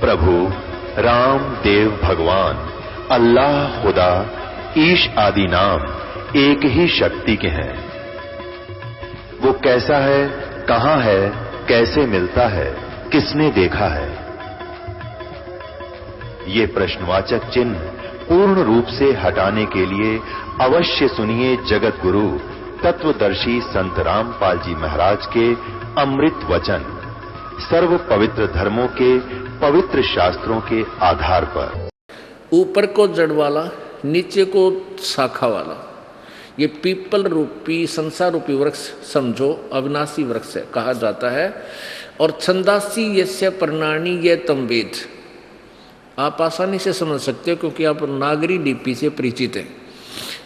प्रभु राम देव भगवान अल्लाह खुदा ईश आदि नाम एक ही शक्ति के हैं। वो कैसा है, कहां है, कैसे मिलता है, किसने देखा है? ये प्रश्नवाचक चिन्ह पूर्ण रूप से हटाने के लिए अवश्य सुनिए जगत गुरु तत्वदर्शी संत रामपाल जी महाराज के अमृत वचन, सर्व पवित्र धर्मों के पवित्र शास्त्रों के आधार पर। ऊपर को जड़ वाला, नीचे को शाखा वाला, ये पीपल रूपी संसार रूपी वृक्ष समझो, अविनाशी वृक्ष कहा जाता है। और छंदासी यस्य प्रणानी ये तम वेद, आप आसानी से समझ सकते हो क्योंकि आप नागरी लिपि से परिचित हैं।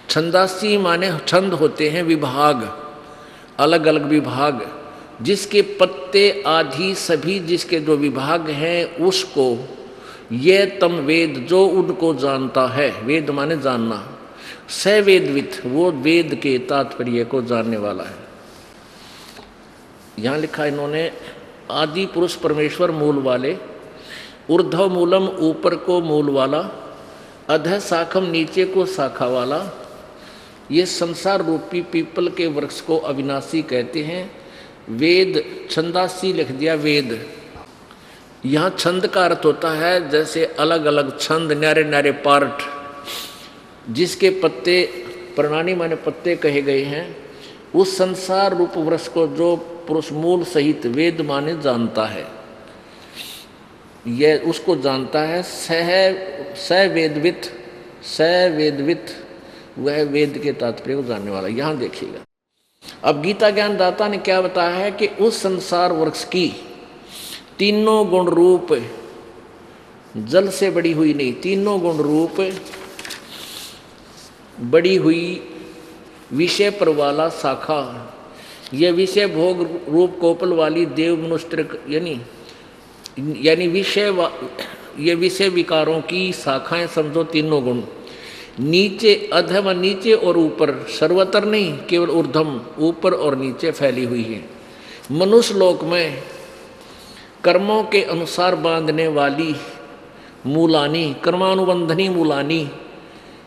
छंदासी माने छंद होते हैं विभाग, अलग अलग विभाग, जिसके पत्ते आदि सभी जिसके जो विभाग हैं उसको ये तम वेद, जो उनको जानता है, वेद माने जानना, स वेदवित, वो वेद के तात्पर्य को जानने वाला है। यहां लिखा इन्होंने आदि पुरुष परमेश्वर मूल वाले, ऊर्ध्व मूलम ऊपर को मूल वाला, अधः शाखम नीचे को शाखा वाला, ये संसार रूपी पीपल के वृक्ष को अविनाशी कहते हैं। वेद छंदासी लिख दिया वेद। यहाँ छंद का अर्थ होता है जैसे अलग अलग छंद, न्यारे न्यारे पार्ट, जिसके पत्ते प्रणानी माने पत्ते कहे गए हैं, उस संसार रूप वृक्ष को जो पुरुष मूल सहित वेद माने जानता है, यह उसको जानता है। स वेदवित, वह वेद के तात्पर्य को जानने वाला। यहाँ देखिएगा, अब गीता ज्ञान दाता ने क्या बताया है कि उस संसार वृक्ष की तीनों गुण रूप, जल से बड़ी हुई नहीं, तीनों गुण रूप बड़ी हुई विषय पर वाला शाखा, यह विषय भोग रूप कोपल वाली देव मनुष्य यानी ये विषय विकारों की शाखाएं समझो, तीनों गुण। नीचे अधम, नीचे और ऊपर, सर्वतर नहीं, केवल ऊर्ध्वम, ऊपर और नीचे फैली हुई है। मनुष्य लोक में कर्मों के अनुसार बांधने वाली मूलानी, कर्मानुबंधनी मूलानी,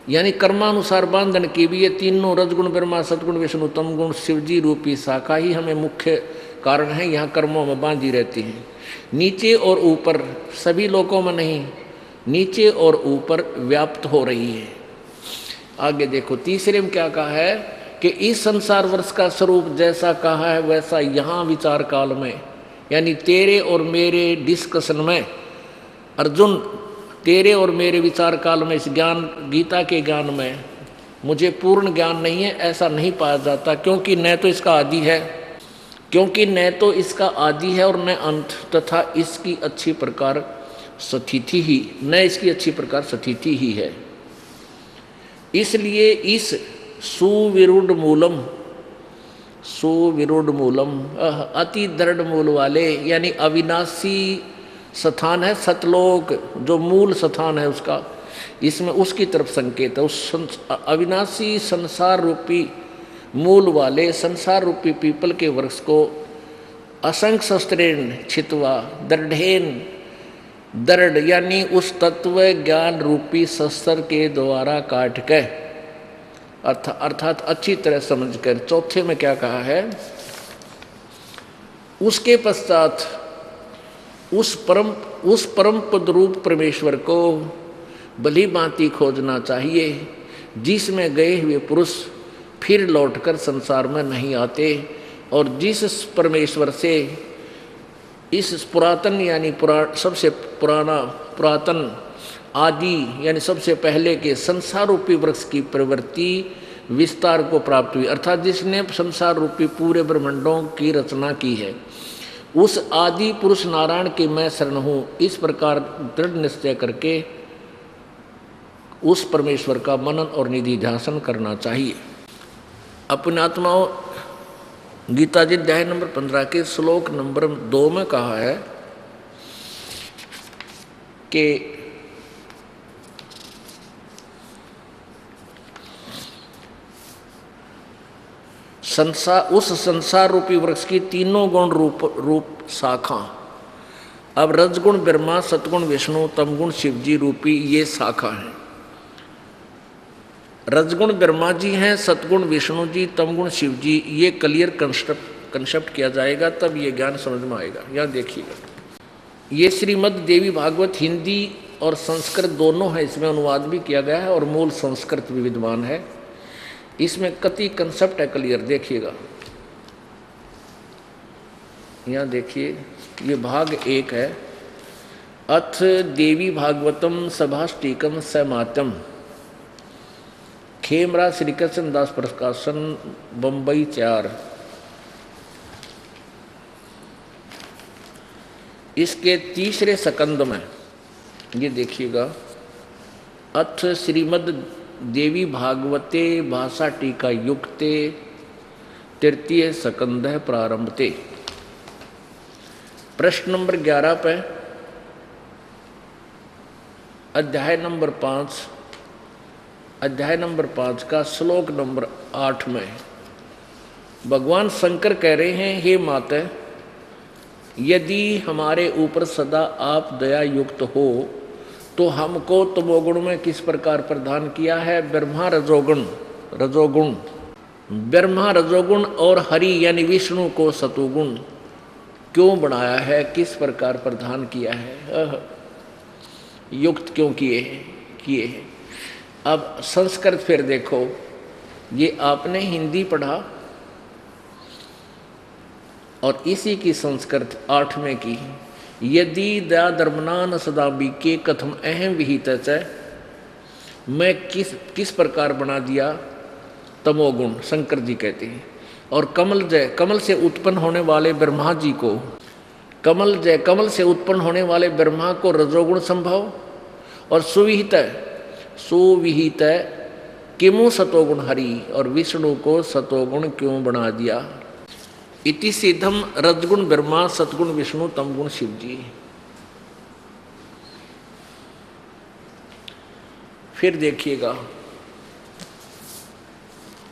यानी कर्मानुसार बांधन की भी ये तीनों रजगुण ब्रह्मा सतगुण विष्णु तम गुण शिवजी रूपी शाखा ही हमें मुख्य कारण है, यहाँ कर्मों में बांधी रहती हैं। नीचे और ऊपर, सभी लोकों में नहीं, नीचे और ऊपर व्याप्त हो रही है। आगे देखो, तीसरे में क्या कहा है कि इस संसार वर्ष का स्वरूप जैसा कहा है वैसा यहाँ विचार काल में, यानी तेरे और मेरे डिस्कशन में, अर्जुन तेरे और मेरे विचार काल में, इस ज्ञान गीता के ज्ञान में मुझे पूर्ण ज्ञान नहीं है, ऐसा नहीं पाया जाता, क्योंकि न तो इसका आदि है, और न अंत, तथा इसकी अच्छी प्रकार स्थिति ही है। इसलिए इस सुविरूढ़ मूलम अति दृढ़ मूल वाले, यानी अविनाशी स्थान है सतलोक, जो मूल स्थान है उसका, इसमें उसकी तरफ संकेत है। उस अविनाशी संसार रूपी मूल वाले संसार रूपी पीपल के वृक्ष को असंख्य शस्त्रेण छित्वा दृढ़ेन, दृढ़ यानी उस तत्व ज्ञान रूपी शस्त्र के द्वारा काट के, अर्थात अच्छी तरह समझकर। चौथे में क्या कहा है, उसके पश्चात उस परम पद रूप परमेश्वर को भली भांति खोजना चाहिए, जिसमें गए हुए पुरुष फिर लौटकर संसार में नहीं आते, और जिस परमेश्वर से इस पुरातन यानी सबसे पुरातन आदि यानी सबसे पहले के संसार रूपी वृक्ष की प्रवृत्ति विस्तार को प्राप्त हुई, अर्थात जिसने संसार रूपी पूरे ब्रह्मांडों की रचना की है, उस आदि पुरुष नारायण के मैं शरण हूँ, इस प्रकार दृढ़ निश्चय करके उस परमेश्वर का मनन और निधि ध्यान करना चाहिए। अपने आत्माओं, गीता जी अध्याय नंबर 15 के श्लोक नंबर 2 में कहा है कि उस संसार रूपी वृक्ष की तीनों गुण रूप शाखा, अब रजगुण ब्रह्मा, सतगुण विष्णु, तमगुण शिव जी रूपी ये शाखा है। रजगुण ब्रह्मा जी हैं, सतगुण विष्णु जी, तमगुण शिव जी, ये क्लियर कंसेप्ट किया जाएगा, तब ये ज्ञान समझ में आएगा। यहाँ देखिएगा, ये श्रीमद् देवी भागवत हिंदी और संस्कृत दोनों है, इसमें अनुवाद भी किया गया है और मूल संस्कृत भी विद्यमान है। इसमें कति कंसेप्ट है क्लियर, देखिएगा। यहाँ देखिए, ये भाग 1 है। अथ देवी भागवतम सभाष्टिकम समातम, खेमरा श्री कृष्ण दास प्रकाशन, बम्बई 4। इसके तीसरे सकंद में ये देखिएगा, अथ श्रीमद् देवी भागवते भाषा टीका युक्ते तृतीय सकंद प्रारंभते, प्रश्न नंबर 11 पे अध्याय नंबर 5 का श्लोक नंबर 8 में भगवान शंकर कह रहे हैं, हे माता, यदि हमारे ऊपर सदा आप दया युक्त हो तो हमको तमोगुण में किस प्रकार प्रदान किया है? ब्रह्मा रजोगुण और हरि यानी विष्णु को सतोगुण क्यों बनाया है, किस प्रकार प्रदान किया है, युक्त क्यों किए हैं। अब संस्कृत फिर देखो, ये आपने हिंदी पढ़ा और इसी की संस्कृत 8वें की, यदि दया धर्मनान सदाबी के कथम अहम विहित है, मैं किस प्रकार बना दिया तमोगुण, शंकर जी कहते हैं। और कमल से उत्पन्न होने वाले ब्रह्मा जी को, कमल से उत्पन्न होने वाले ब्रह्मा को रजोगुण संभव, और सुविहित किमु सतोगुण हरि, और विष्णु को सतोगुण क्यों बना दिया। इति सिद्धम रजगुण ब्रह्मा, सतगुण विष्णु, तमगुण शिव जी। फिर देखिएगा,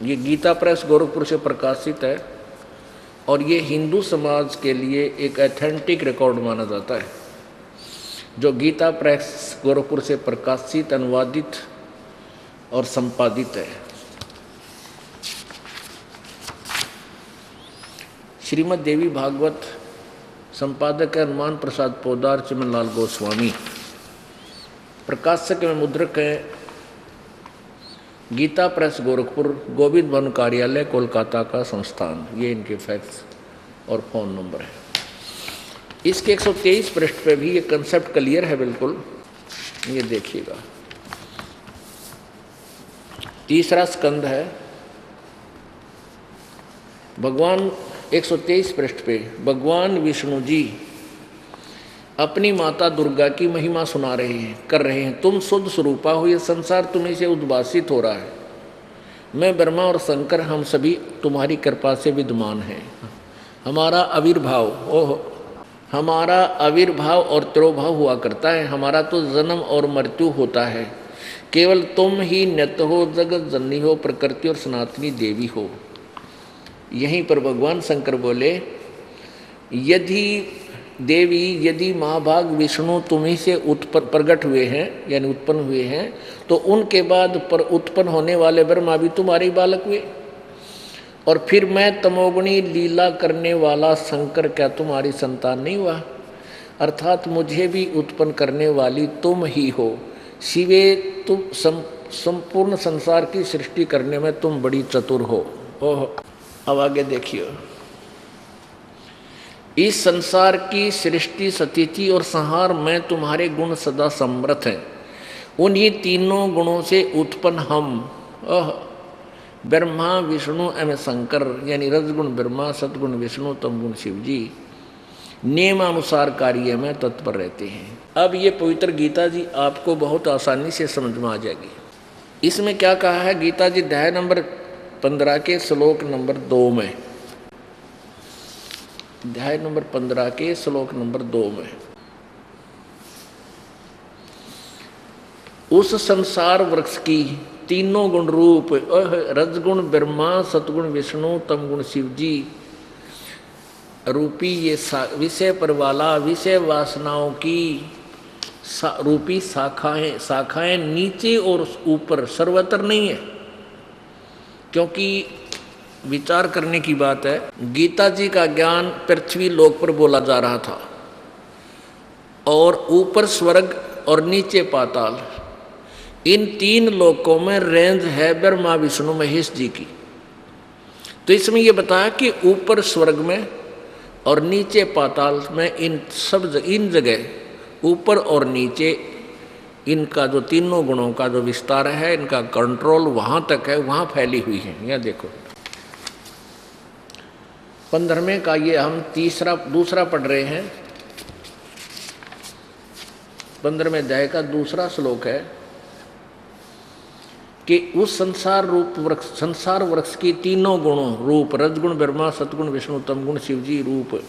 ये गीता प्रेस गोरखपुर से प्रकाशित है और ये हिंदू समाज के लिए एक ऑथेंटिक रिकॉर्ड माना जाता है, जो गीता प्रेस गोरखपुर से प्रकाशित, अनुवादित और संपादित है। श्रीमद् देवी भागवत, संपादक है हनुमान प्रसाद पोदार, चिमनलाल गोस्वामी। प्रकाशक में मुद्रक है गीता प्रेस गोरखपुर, गोविंद भवन कार्यालय, कोलकाता का संस्थान। ये इनके फैक्स और फ़ोन नंबर है। इसके 123 पृष्ठ पे भी ये कंसेप्ट क्लियर है बिल्कुल। ये देखिएगा, तीसरा स्कंद है। भगवान 123 पृष्ठ पे भगवान विष्णु जी अपनी माता दुर्गा की महिमा सुना रहे हैं, कर रहे हैं। तुम शुद्ध स्वरूपा हो, ये संसार तुम्हीं से उद्भासित हो रहा है। मैं ब्रह्मा और शंकर, हम सभी तुम्हारी कृपा से विद्यमान हैं। हमारा आविर्भाव और तिरोभाव हुआ करता है। हमारा तो जन्म और मृत्यु होता है। केवल तुम ही नित्य हो, जगत जननी हो, प्रकृति और सनातनी देवी हो। यहीं पर भगवान शंकर बोले, यदि महाभाग विष्णु तुम्हीं से प्रकट हुए हैं, यानी उत्पन्न हुए हैं, तो उनके बाद पर उत्पन्न होने वाले ब्रह्मा भी तुम्हारे ही बालक हुए। और फिर मैं तमोगुणी लीला करने वाला शंकर क्या तुम्हारी संतान नहीं हुआ? अर्थात मुझे भी उत्पन्न करने वाली तुम ही हो। शिवे, तुम संपूर्ण संसार की सृष्टि करने में तुम बड़ी चतुर हो। ओह, अब आगे देखिए, इस संसार की सृष्टि, स्थिति और संहार में तुम्हारे गुण सदा समर्थ हैं। उन्हीं तीनों गुणों से उत्पन्न हम ब्रह्मा, विष्णु एवं शंकर, यानी रजगुण ब्रह्मा, सतगुण विष्णु, तमगुण शिव जी, नियमानुसार कार्य में तत्पर रहते हैं। अब ये पवित्र गीता जी आपको बहुत आसानी से समझ में आ जाएगी। इसमें क्या कहा है गीता जी अध्याय नंबर 15 के श्लोक नंबर 2 में, अध्याय नंबर 15 के श्लोक नंबर 2 में, उस संसार वृक्ष की तीनों गुण रूप रजगुण ब्रह्मा, सतगुण विष्णु, तमगुण शिव जी, रूपी ये विषय पर वाला विषय वासनाओं की रूपी शाखाएं नीचे और ऊपर सर्वत्र नहीं है। क्योंकि विचार करने की बात है, गीता जी का ज्ञान पृथ्वी लोक पर बोला जा रहा था और ऊपर स्वर्ग और नीचे पाताल, इन तीन लोकों में रेंज है ब्रह्मा विष्णु महेश जी की। तो इसमें यह बताया कि ऊपर स्वर्ग में और नीचे पाताल में इन जगह ऊपर और नीचे इनका जो तीनों गुणों का जो विस्तार है, इनका कंट्रोल वहां तक है, वहां फैली हुई है। यह देखो 15वें का ये हम दूसरा पढ़ रहे हैं। 15वें अध्याय का दूसरा श्लोक है कि उस संसार वृक्ष की तीनों गुणों रूप, रजगुण ब्रह्मा, सतगुण विष्णु, तमगुण शिव जी रूप,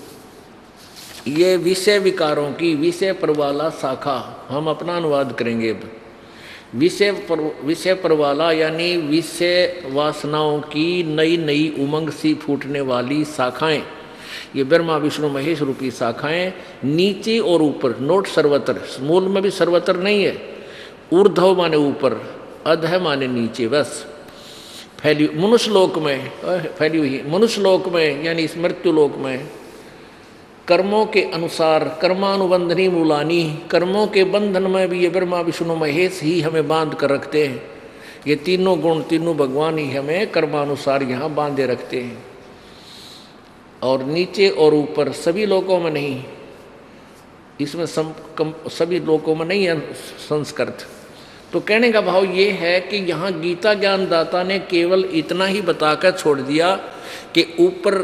ये विषय विकारों की विषय पर वाला शाखा, हम अपना अनुवाद करेंगे अब। विषय पर वाला यानी विषय वासनाओं की नई नई उमंग सी फूटने वाली शाखाएं, ये ब्रह्मा विष्णु महेश रूपी शाखाएं नीचे और ऊपर, नोट सर्वत्र, मूल में भी सर्वत्र नहीं है, ऊर्ध्व माने ऊपर, अधः माने नीचे, बस फैली मनुष्य लोक में फैली हुई। मनुष्य लोक में यानी इस मृत्यु लोक में कर्मों के अनुसार कर्मानुबंधनी मूलानी, कर्मों के बंधन में भी ये ब्रह्मा विष्णु महेश ही हमें बांध कर रखते हैं। ये तीनों गुण, तीनों भगवान ही हमें कर्मानुसार यहाँ बांधे रखते हैं। और नीचे और ऊपर सभी लोकों में नहीं, इसमें सभी लोकों में नहीं है संस्कृत। तो कहने का भाव ये है कि यहाँ गीता ज्ञानदाता ने केवल इतना ही बताकर छोड़ दिया कि ऊपर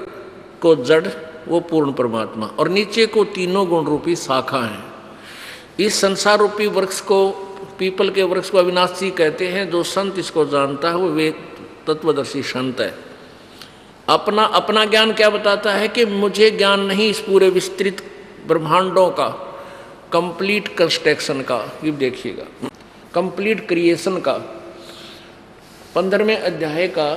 को जड़ वो पूर्ण परमात्मा और नीचे को तीनों गुण रूपी शाखा हैं। इस संसार रूपी वृक्ष को, पीपल के वृक्ष को अविनाशी कहते हैं। जो संत इसको जानता है वो वे तत्वदर्शी संत है। अपना ज्ञान क्या बताता है कि मुझे ज्ञान नहीं इस पूरे विस्तृत ब्रह्मांडों का, कंप्लीट कंस्ट्रक्शन का, ये देखिएगा, कंप्लीट क्रिएशन का। 15वें अध्याय का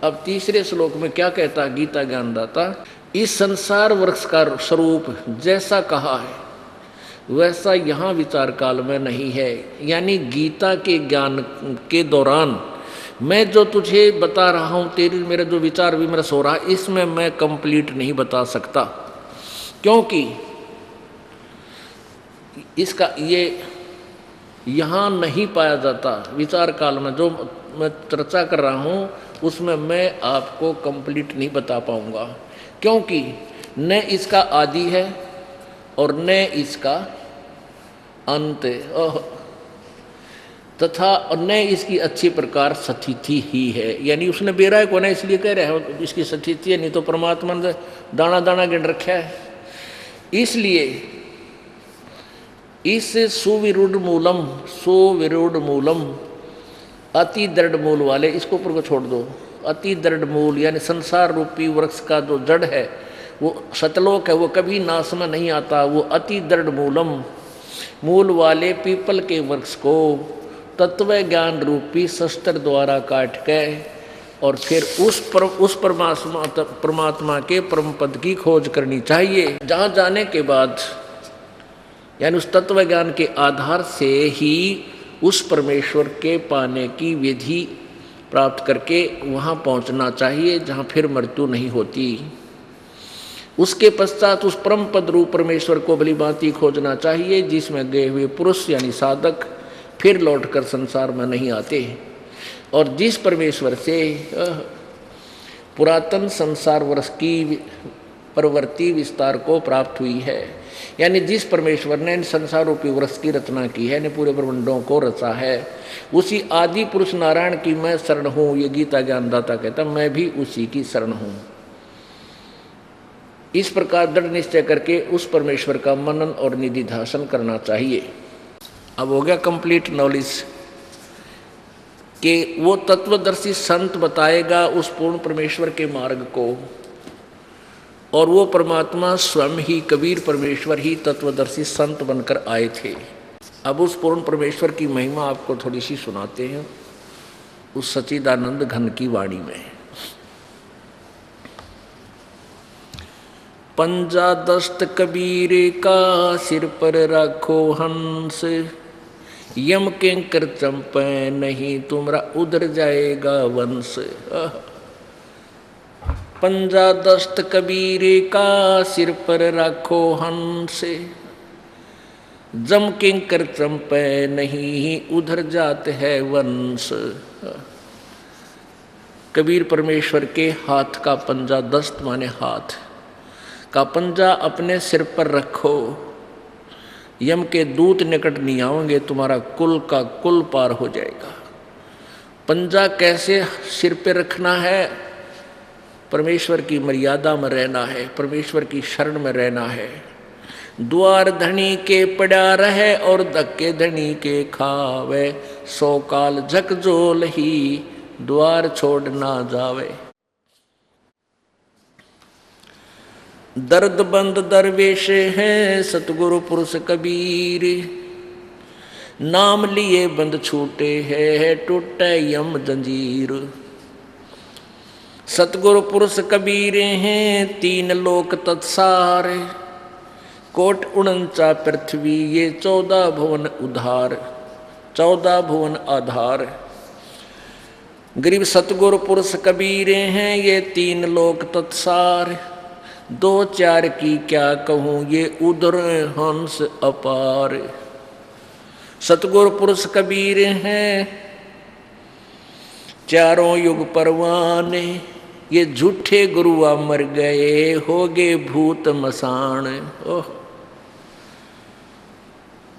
अब तीसरे श्लोक में क्या कहता है गीता ज्ञानदाता, इस संसार वृक्ष का स्वरूप जैसा कहा है वैसा यहाँ विचार काल में नहीं है। यानी गीता के ज्ञान के दौरान मैं जो तुझे बता रहा हूँ, तेरी मेरा जो विचार विमर्श हो रहा है, इसमें मैं कंप्लीट नहीं बता सकता, क्योंकि इसका ये यहाँ नहीं पाया जाता। विचार काल में जो मैं चर्चा कर रहा हूँ उसमें मैं आपको कंप्लीट नहीं बता पाऊँगा, क्योंकि न इसका आदि है और न इसका अंत तथा न इसकी अच्छी प्रकार स्थिति ही है। यानी उसने बेरा को ना इसलिए कह रहे हैं इसकी स्थिति है, नहीं तो परमात्मा ने दाना दाना गिन रखा है। इसलिए इस सुविरूढ़ मूलम अति दृढ़ मूल वाले, इसको ऊपर को छोड़ दो, अति दृढ़ मूल यानी संसार रूपी वृक्ष का जो जड़ है वो सतलोक है, वो कभी नाश में नहीं आता। वो अति दृढ़ मूल वाले पीपल के वृक्ष को तत्व ज्ञान रूपी शस्त्र द्वारा काट के और फिर उस परमात्मा के परम पद की खोज करनी चाहिए, जहाँ जाने के बाद यानी उस तत्व ज्ञान के आधार से ही उस परमेश्वर के पाने की विधि प्राप्त करके वहाँ पहुँचना चाहिए जहाँ फिर मृत्यु नहीं होती। उसके पश्चात उस परम पद रूप परमेश्वर को भली भांति खोजना चाहिए, जिसमें गए हुए पुरुष यानी साधक फिर लौटकर संसार में नहीं आते, और जिस परमेश्वर से पुरातन संसार वर्ष की प्रवृत्ति विस्तार को प्राप्त हुई है। यानी जिस परमेश्वर ने संसार रूपी वृक्ष की रचना की है, ने पूरे ब्रह्मांडों को रचा है, उसी आदि पुरुष नारायण की मैं शरण हूँ। ये गीता ज्ञानदाता कहता मैं भी उसी की शरण हूँ। इस प्रकार दृढ़ निश्चय करके उस परमेश्वर का मनन और निधिध्यासन करना चाहिए। अब हो गया कंप्लीट नॉलेज कि वो तत्वदर्शी संत बताएगा उस पूर्ण परमेश्वर के मार्ग को, और वो परमात्मा स्वयं ही कबीर परमेश्वर ही तत्वदर्शी संत बनकर आए थे। अब उस पूर्ण परमेश्वर की महिमा आपको थोड़ी सी सुनाते हैं उस सच्चिदानंद घन की वाणी में। पंजा दस्त कबीर का सिर पर रखो हंस, यम किंकर चंपे नहीं तुम्हारा उधर जाएगा वंश। पंजा दस्त कबीर का सिर पर रखो हंस, जम किंकर चंपे नहीं उधर जाते है वंश। कबीर परमेश्वर के हाथ का पंजा, दस्त माने हाथ का पंजा अपने सिर पर रखो, यम के दूत निकट नहीं आएंगे, तुम्हारा कुल का कुल पार हो जाएगा। पंजा कैसे सिर पे रखना है? परमेश्वर की मर्यादा में रहना है, परमेश्वर की शरण में रहना है। द्वार धनी के पड़ा रहे और धक्के धनी के खावे, सो काल झकझोल ही द्वार छोड़ ना जावे। दर्द बंद दरवेश हैं सतगुरु पुरुष कबीर, नाम लिए बंद छूटे है टूटे यम जंजीर। सतगुरु पुरुष कबीर हैं तीन लोक तत्सार, कोट 49 पृथ्वी ये 14 भुवन उधार, 14 भुवन आधार। गरीब सतगुरु पुरुष कबीर हैं ये तीन लोक तत्सार, 2-4 की क्या कहूँ ये उधर हंस अपार। सतगुरु पुरुष कबीर हैं चारों युग परवाने, ये झूठे गुरुआ मर गए हो गए भूत मसान। ओह,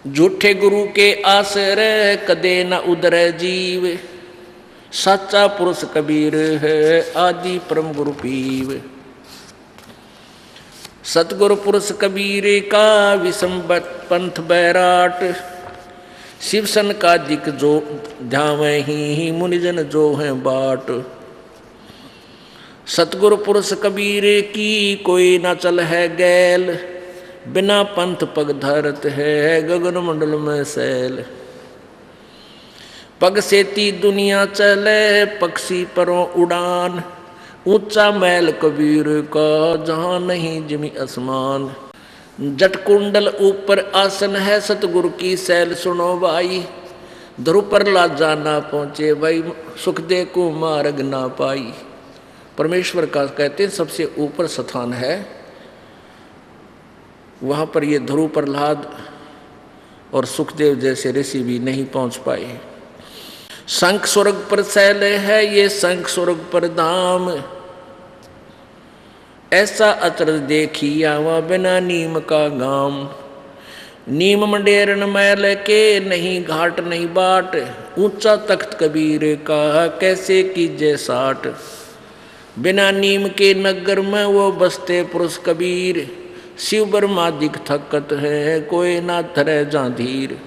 झूठे गुरु के आसरे कदे न उधर जीव, सच्चा पुरुष कबीर है आदि परम गुरु पीव। सतगुरु पुरुष कबीर का विषम पंथ बैराट, शिवसन का दिक जो ध्यावे ही मुनिजन जो है बाट। सतगुरु पुरुष कबीर की कोई न चल है गैल, बिना पंथ पग धरत है गगन मंडल में सैल। पग सेती दुनिया चले पक्षी परों उड़ान, ऊंचा मैल कबीर का जहां नहीं जिमी आसमान। जट कुंडल ऊपर आसन है सतगुरु की सैल सुनो भाई, ध्रुव पर लाजा ना पहुंचे भाई सुखदेव को मार्ग ना पाई। परमेश्वर का कहते हैं सबसे ऊपर स्थान है, वहां पर ये ध्रुव प्रहलाद और सुखदेव जैसे ऋषि भी नहीं पहुंच पाए। शंख स्वर्ग पर शैल है ये शंख स्वर्ग पर धाम, ऐसा अचरज देखी आवा बिना नीम का गाम। नीम मंडेरन मैल के नहीं घाट नहीं बाट, ऊंचा तख्त कबीर का कैसे कीजे साट। बिना नीम के नगर में वो बसते पुरुष कबीर, शिव ब्रह्मा दिख थकत है कोई ना थरे जांधीर।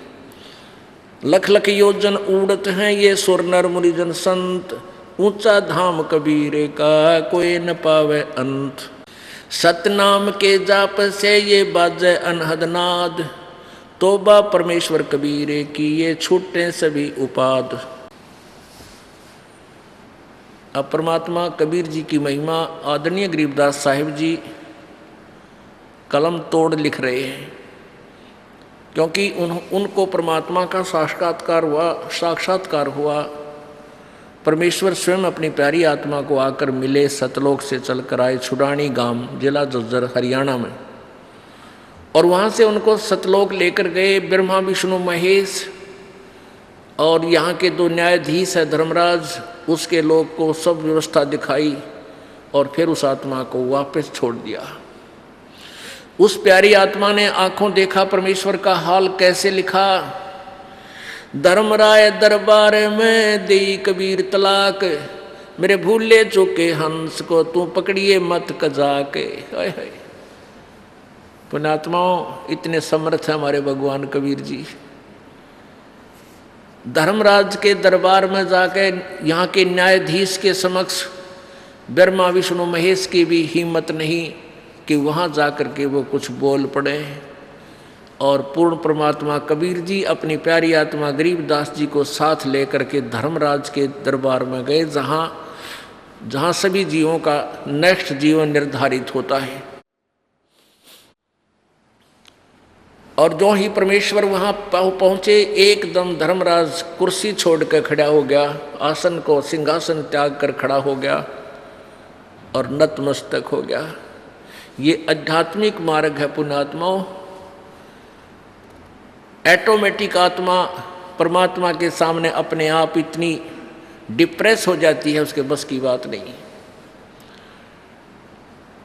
लख लख योजन उड़त हैं ये सुर नर मुनिजन संत, ऊंचा धाम कबीर का कोई न पावे अंत। सतनाम के जाप से ये बाजे अनहद नाद, तोबा परमेश्वर कबीर की ये छूटे सभी उपाद। अब परमात्मा कबीर जी की महिमा आदरणीय गरीबदास साहिब जी कलम तोड़ लिख रहे हैं, क्योंकि उनको परमात्मा का साक्षात्कार हुआ। परमेश्वर स्वयं अपनी प्यारी आत्मा को आकर मिले, सतलोक से चलकर आए छुड़ानी गांव जिला झज्जर हरियाणा में, और वहाँ से उनको सतलोक लेकर गए ब्रह्मा विष्णु महेश, और यहाँ के 2 न्यायाधीश है धर्मराज, उसके लोग को सब व्यवस्था दिखाई और फिर उस आत्मा को वापस छोड़ दिया। उस प्यारी आत्मा ने आंखों देखा परमेश्वर का हाल कैसे लिखा। धर्मराय दरबार में देई कबीर तलाक, मेरे भूले चुके हंस को तू पकड़िए मत कजाके। पुण्यात्माओं, इतने समर्थ है हमारे भगवान कबीर जी। धर्मराज के दरबार में जाके यहाँ के न्यायाधीश के समक्ष ब्रह्मा विष्णु महेश की भी हिम्मत नहीं कि वहाँ जाकर के वो कुछ बोल पड़े, और पूर्ण परमात्मा कबीर जी अपनी प्यारी आत्मा गरीबदास जी को साथ लेकर के धर्मराज के दरबार में गए, जहाँ सभी जीवों का नेक्स्ट जीवन निर्धारित होता है। और जो ही परमेश्वर वहाँ पहुँचे, एकदम धर्मराज कुर्सी छोड़ कर खड़ा हो गया, आसन को सिंहासन त्याग कर खड़ा हो गया और नतमस्तक हो गया। ये आध्यात्मिक मार्ग है पुण्यात्माओं। ऑटोमेटिक आत्मा परमात्मा के सामने अपने आप इतनी डिप्रेस हो जाती है, उसके बस की बात नहीं,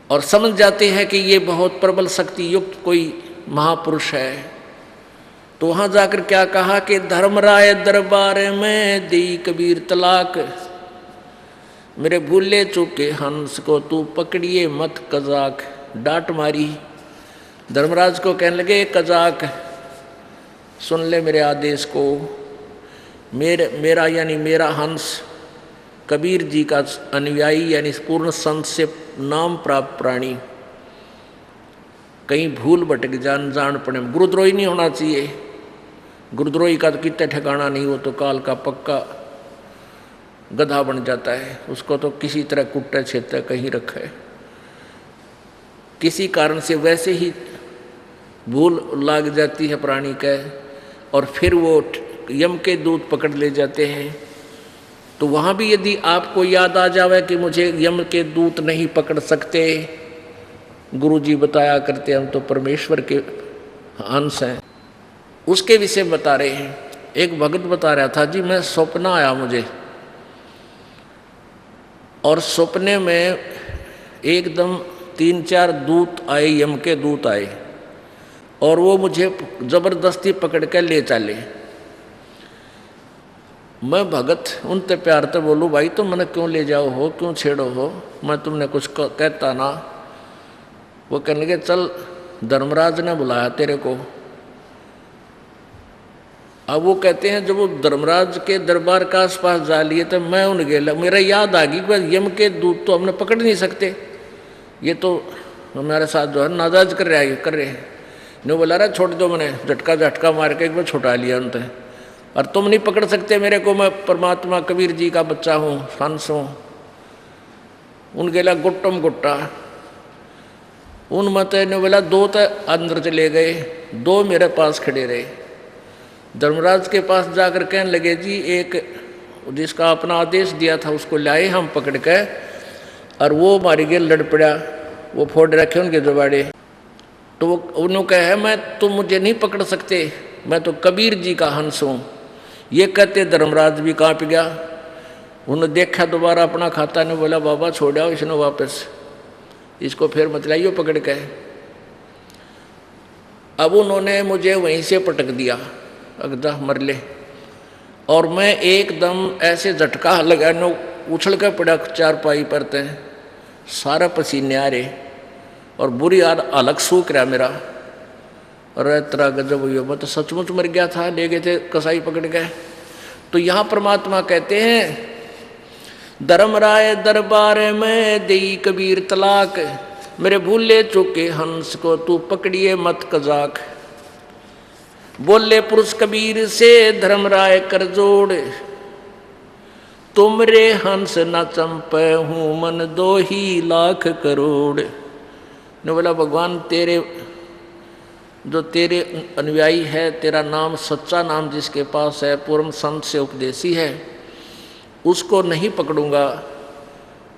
और समझ जाते हैं कि ये बहुत प्रबल शक्ति युक्त कोई महापुरुष है। तो वहाँ जाकर क्या कहा कि धर्मराय दरबार में दी कबीर तलाक, मेरे भूले चूके हंस को तू पकड़िए मत कजाक। डांट मारी। धर्मराज को कहने लगे, कजाक सुन ले मेरे आदेश को। मेरा यानी मेरा हंस कबीर जी का अनुयायी यानी पूर्ण संत से नाम प्राप्त प्राणी, कहीं भूल भटक जान पड़े, गुरुद्रोही नहीं होना चाहिए। गुरुद्रोही का तो कितने ठिकाना नहीं, वो तो काल का पक्का गधा बन जाता है, उसको तो किसी तरह कुट्टे छेते कहीं रखे। किसी कारण से वैसे ही भूल लाग जाती है प्राणी का, और फिर वो यम के दूत पकड़ ले जाते हैं। तो वहाँ भी यदि आपको याद आ जावे कि मुझे यम के दूत नहीं पकड़ सकते, गुरु जी बताया करते हम तो परमेश्वर के अंश हैं, उसके विषय बता रहे हैं। एक भगत बता रहा था, जी मैं सपना आया मुझे, और सपने में एकदम 3-4 दूत आए, यम के दूत आए, और वो मुझे जबरदस्ती पकड़ कर ले चले। मैं भगत उनते प्यार तो बोलूँ, भाई तुम मैंने क्यों ले जाओ हो, क्यों छेड़ो हो, मैं तुमने कुछ कहता ना। वो कहने लगे, चल धर्मराज ने बुलाया तेरे को। अब वो कहते हैं जब वो धर्मराज के दरबार का आसपास जा लिए तो मैं उन गेला, मेरा याद आ गई कि यम के दूत तो हमने पकड़ नहीं सकते, ये तो हमारे साथ जो है नाजायज कर रहे हैं। ने बोला, रहा छोड़ दो, मैंने झटका मार के एक बार छुटा लिया उनसे, और तुम नहीं पकड़ सकते मेरे को, मैं परमात्मा कबीर जी का बच्चा हूँ, हंस हूँ। उन गेला गुट्टम गुट्टा उन मत ने बोला, 2 तो अंदर चले गए, 2 मेरे पास खड़े रहे। धर्मराज के पास जाकर कहने लगे, जी एक जिसका अपना आदेश दिया था उसको लाए हम पकड़ के, और वो मारे गए, लड़ पड़ा, वो फोड़ रखे उनके जबाड़े। तो उन्होंने कहा, मैं तुम मुझे नहीं पकड़ सकते, मैं तो कबीर जी का हंस हूँ। ये कहते धर्मराज भी कांप गया। उन्होंने देखा दोबारा अपना खाता, ने बोला, बाबा छोड़ आओ इसने वापस, इसको फिर मत लाइयो पकड़ के। अब उन्होंने मुझे वहीं से पटक दिया, अगदा मर ले, और मैं एकदम ऐसे झटका लगाने उछल कर पड़ा 4 पाई पर तय, सारा पसीने आ रहे और बुरी हालत सूख रहा मेरा। और तरह गजब हुई, मैं तो सचमुच मर गया था, ले गए थे कसाई पकड़ गए। तो यहाँ परमात्मा कहते हैं, धर्मराय दरबार में देई कबीर तलाक, मेरे भूले चूके हंस को तू पकड़िए मत कजाक। बोले पुरुष कबीर से धर्मराय कर जोड़, तुमरे हंस न चंपे हूँ मन 2 लाख करोड़। ने बोला, भगवान तेरे जो तेरे अनुयायी है, तेरा नाम सच्चा नाम जिसके पास है, पूर्ण संत से उपदेशी है, उसको नहीं पकड़ूंगा,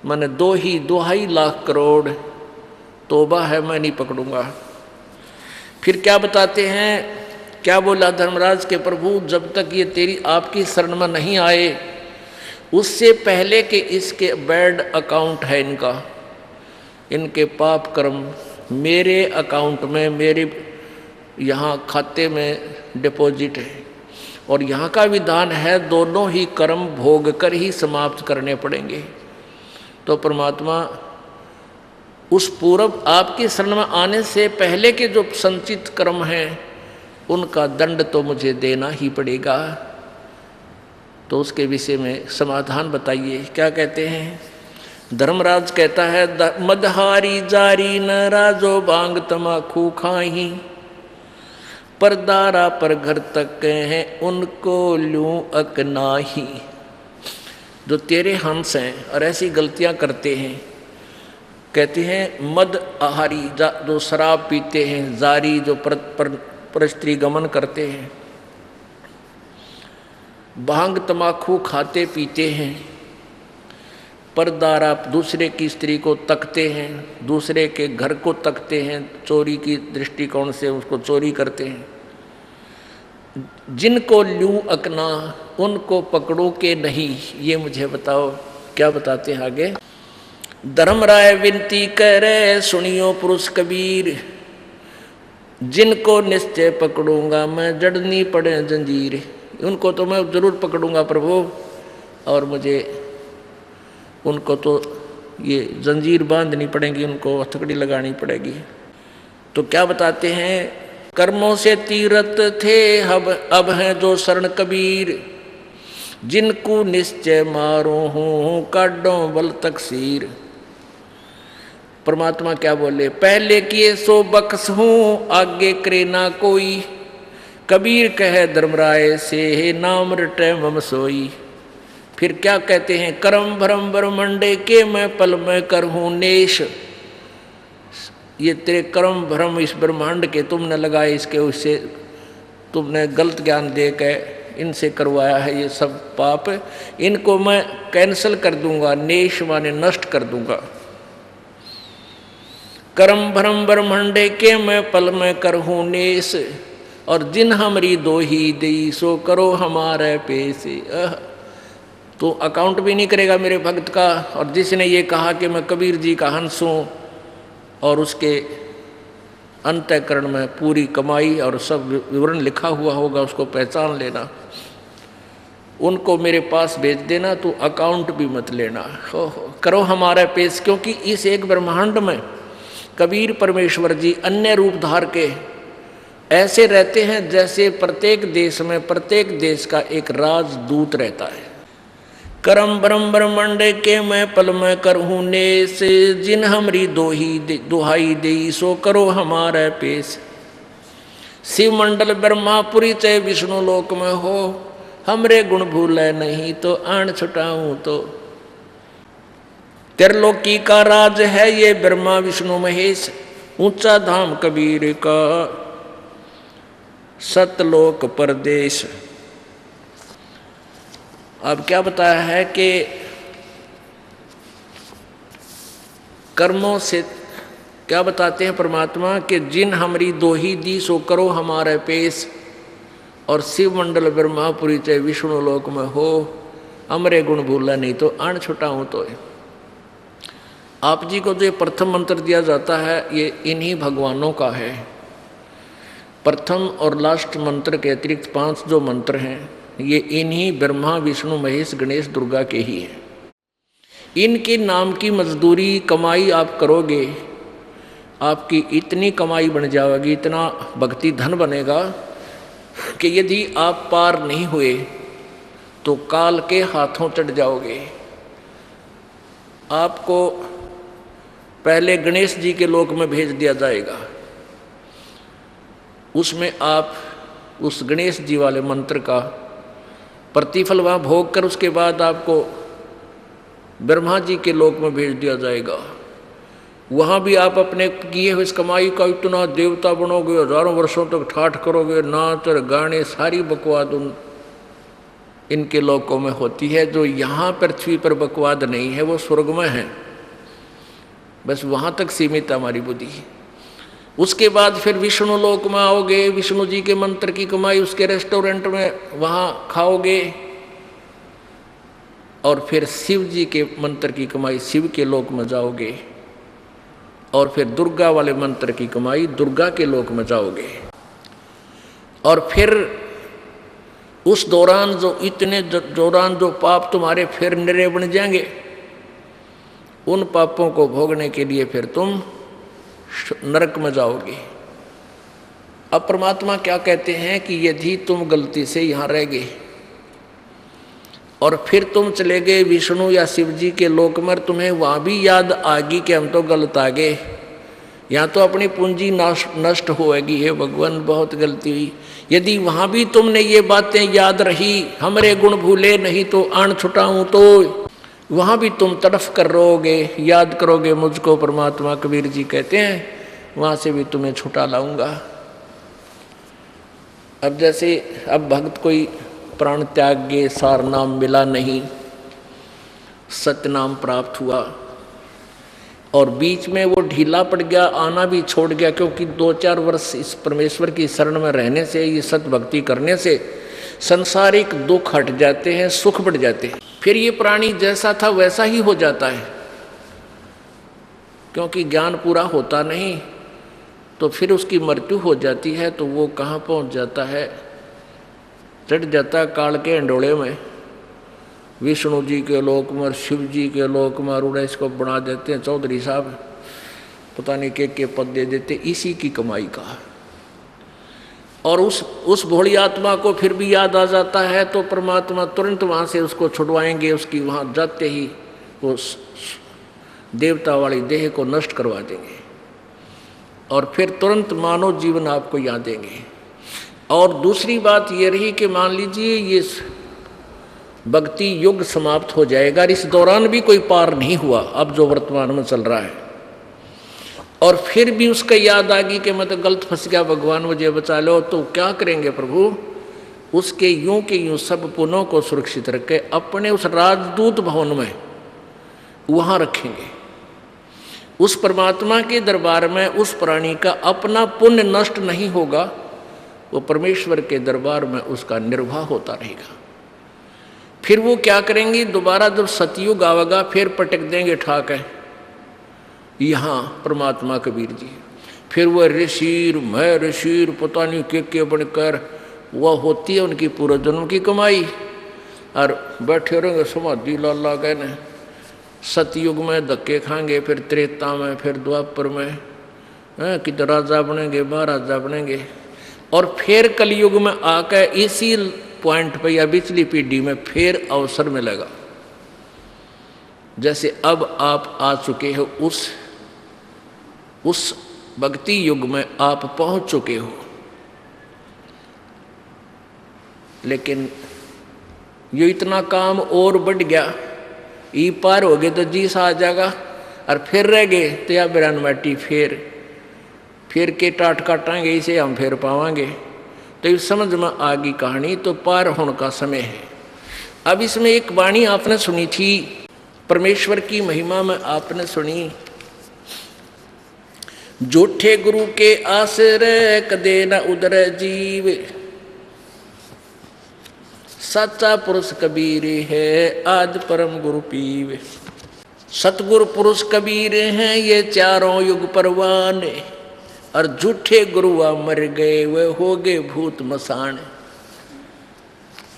मैंने 2 लाख करोड़ तोबा है, मैं नहीं पकड़ूंगा। फिर क्या बताते हैं, क्या बोला धर्मराज के प्रभु, जब तक ये तेरी आपकी शरण में नहीं आए, उससे पहले के इसके बैड अकाउंट है इनका, इनके पाप कर्म मेरे अकाउंट में, मेरे यहाँ खाते में डिपॉजिट है। और यहाँ का विधान है, दोनों ही कर्म भोग कर ही समाप्त करने पड़ेंगे। तो परमात्मा उस पूर्व आपकी शरण में आने से पहले के जो संचित कर्म हैं, उनका दंड तो मुझे देना ही पड़ेगा। तो उसके विषय में समाधान बताइए। क्या कहते हैं? धर्मराज कहता है, मदहारी जारी न राजो बांग तमाखू खाही, परदारा पर घर तक हैं उनको लूं अकनाही। जो तेरे हंस हैं और ऐसी गलतियां करते हैं, कहते हैं मद आहारी जो शराब पीते हैं, जारी जो पर स्त्री गमन करते हैं, भांग तमाकू खाते पीते हैं, परदारा दूसरे की स्त्री को तकते हैं, दूसरे के घर को तकते हैं, चोरी की दृष्टिकोण से उसको चोरी करते हैं। जिनको लूं अकना उनको पकड़ो के नहीं, ये मुझे बताओ क्या बताते हैं आगे। धर्मराय विनती करे सुनियो पुरुष कबीर, जिनको निश्चय पकड़ूंगा मैं जड़नी पड़े जंजीर। उनको तो मैं जरूर पकड़ूंगा प्रभु, और मुझे उनको तो ये जंजीर बांधनी पड़ेगी, उनको हथकड़ी लगानी पड़ेगी। तो क्या बताते हैं, कर्मों से तीरथ थे अब हैं जो शरण कबीर, जिनको निश्चय मारो हूँ काडो बल तकसीर। परमात्मा क्या बोले, पहले किए सो बख्श हूँ आगे करे ना कोई, कबीर कहे धर्मराय से नाम रटे मम सोई। फिर क्या कहते हैं, करम भरम ब्रह्मंडे के मैं पल में करहूँ नेश। ये तेरे कर्म भ्रम इस ब्रह्मांड के तुमने लगाए, इसके उससे तुमने गलत ज्ञान दे के इनसे करवाया है ये सब पाप, इनको मैं कैंसल कर दूंगा, नेश माने नष्ट कर दूंगा। कर्म भ्रम ब्रह्मंडे के मैं पल में करहूँ नेश, और जिन हमरी दो ही दी सो करो हमारे पैसे। तो अकाउंट भी नहीं करेगा मेरे भक्त का। और जिसने ये कहा कि मैं कबीर जी का हंस हूँ, और उसके अंतःकरण में पूरी कमाई और सब विवरण लिखा हुआ होगा, उसको पहचान लेना, उनको मेरे पास भेज देना, तो अकाउंट भी मत लेना। हो करो हमारा पेश। क्योंकि इस एक ब्रह्मांड में कबीर परमेश्वर जी अन्य रूप धार के ऐसे रहते हैं जैसे प्रत्येक देश में प्रत्येक देश का एक राजदूत रहता है। करम ब्रह्म ब्रह्मंडे के मैं पल में करहूँ नेस, जिन हमरी दोहाई दे सो करो हमारा पेश। शिव मंडल ब्रह्मापुरी चाहे विष्णु लोक में हो, हमरे गुण भूले नहीं तो आन छुटाऊं तो। त्रिलोकी का राज है ये ब्रह्मा विष्णु महेश, ऊंचा धाम कबीर का सतलोक परदेश। अब क्या बताया है कि कर्मों से क्या बताते हैं परमात्मा कि जिन हमारी दोही दी सो करो हमारे पेश, और शिव मंडल ब्रह्मापुरी चाहे विष्णु लोक में हो, हमरे गुण भूला नहीं तो अण छुटाऊं तो। आप जी को जो ये प्रथम मंत्र दिया जाता है ये इन्हीं भगवानों का है। प्रथम और लास्ट मंत्र के अतिरिक्त 5 जो मंत्र हैं ये इन्हीं ब्रह्मा विष्णु महेश गणेश दुर्गा के ही हैं। इनके नाम की मजदूरी कमाई आप करोगे, आपकी इतनी कमाई बन जाएगी, इतना भक्ति धन बनेगा कि यदि आप पार नहीं हुए तो काल के हाथों चढ़ जाओगे। आपको पहले गणेश जी के लोक में भेज दिया जाएगा, उसमें आप उस गणेश जी वाले मंत्र का प्रतिफल वहाँ भोग कर उसके बाद आपको ब्रह्मा जी के लोक में भेज दिया जाएगा। वहाँ भी आप अपने किए हुए इस कमाई का इतना देवता बनोगे, हजारों वर्षों तक ठाठ करोगे, नाच और गाने सारी बकवाद उन इनके लोकों में होती है। जो यहाँ पृथ्वी पर बकवाद नहीं है वो स्वर्ग में है, बस वहाँ तक सीमित हमारी बुद्धि। उसके बाद फिर विष्णु लोक में आओगे, विष्णु जी के मंत्र की कमाई उसके रेस्टोरेंट में वहाँ खाओगे, और फिर शिव जी के मंत्र की कमाई शिव के लोक में जाओगे, और फिर दुर्गा वाले मंत्र की कमाई दुर्गा के लोक में जाओगे। और फिर उस दौरान जो पाप तुम्हारे फिर निरे बन जाएंगे, उन पापों को भोगने के लिए फिर तुम नरक में जाओगे। अब परमात्मा क्या कहते हैं कि यदि तुम गलती से यहाँ रह गए और फिर तुम चले गए विष्णु या शिव जी के लोक में, तुम्हें वहाँ भी याद आएगी कि हम तो गलत आ गए, यहाँ तो अपनी पूंजी नष्ट होएगी, हे भगवान बहुत गलती हुई। यदि वहाँ भी तुमने ये बातें याद रही, हमरे गुण भूले नहीं तो आन छुटाऊं तो, वहाँ भी तुम तड़फ कर रोगे, याद करोगे मुझको। परमात्मा कबीर जी कहते हैं वहाँ से भी तुम्हें छुटा लाऊंगा। अब जैसे अब भक्त कोई प्राण त्याग गए, सार नाम मिला नहीं, सत्य नाम प्राप्त हुआ और बीच में वो ढीला पड़ गया, आना भी छोड़ गया, क्योंकि 2-4 वर्ष इस परमेश्वर की शरण में रहने से, ये सत्य भक्ति करने से संसारिक दुख हट जाते हैं, सुख बढ़ जाते हैं। फिर ये प्राणी जैसा था वैसा ही हो जाता है, क्योंकि ज्ञान पूरा होता नहीं, तो फिर उसकी मृत्यु हो जाती है। तो वो कहाँ पहुँच जाता है, चढ़ जाता काल के अंडोले में, विष्णु जी के लोक में और शिव जी के लोक में, और इसको बना देते हैं चौधरी साहब, पता नहीं के पद दे देते, इसी की कमाई का। और उस भोली आत्मा को फिर भी याद आ जाता है तो परमात्मा तुरंत वहाँ से उसको छुड़वाएंगे, उसकी वहाँ जाते ही वो देवता वाली देह को नष्ट करवा देंगे और फिर तुरंत मानव जीवन आपको याद देंगे। और दूसरी बात ये रही कि मान लीजिए ये भक्ति युग समाप्त हो जाएगा, इस दौरान भी कोई पार नहीं हुआ, अब जो वर्तमान में चल रहा है, और फिर भी उसका याद आ गई कि मैं तो गलत फंस गया, भगवान मुझे बचा लो, तो क्या करेंगे प्रभु? उसके यूं के यूं सब पुनों को सुरक्षित रखे अपने उस राजदूत भवन में वहाँ रखेंगे। उस परमात्मा के दरबार में उस प्राणी का अपना पुण्य नष्ट नहीं होगा, वो परमेश्वर के दरबार में उसका निर्वाह होता रहेगा। फिर वो क्या करेंगे, दोबारा जब सतयुग आवेगा फिर पटक देंगे ठाक है यहाँ परमात्मा कबीर जी। फिर वह ऋषिर मैं ऋषिर पता नहीं के बनकर वह होती है उनकी पूर्व जन्म की कमाई, और बैठे रहेंगे समाधि लाला कहने। सतयुग में धक्के खाएंगे, फिर त्रेता में, फिर द्वापर में किधर राजा बनेंगे, महाराजा बनेंगे, और फिर कलयुग में आकर इसी पॉइंट पे या पिछली पीढ़ी में फिर अवसर मिलेगा। जैसे अब आप आ चुके हो उस भक्ति युग में आप पहुंच चुके हो, लेकिन ये इतना काम और बढ़ गया, ई पार हो गए तो जी सा आ जाएगा, और फिर रह गए तो या बिरान माटी फिर के टाट काटांगे, इसे हम फिर पावांगे। तो इस समझ में आ गई कहानी, तो पार होने का समय है। अब इसमें एक वाणी आपने सुनी थी, परमेश्वर की महिमा में आपने सुनी, झूठे गुरु के आश्रय कदे न उदर जीव, सच्चा पुरुष कबीर है आज परम गुरु पीव। सतगुरु पुरुष कबीर हैं ये चारों युग परवान, और झूठे गुरुआ मर गए वे हो गए भूत मसान।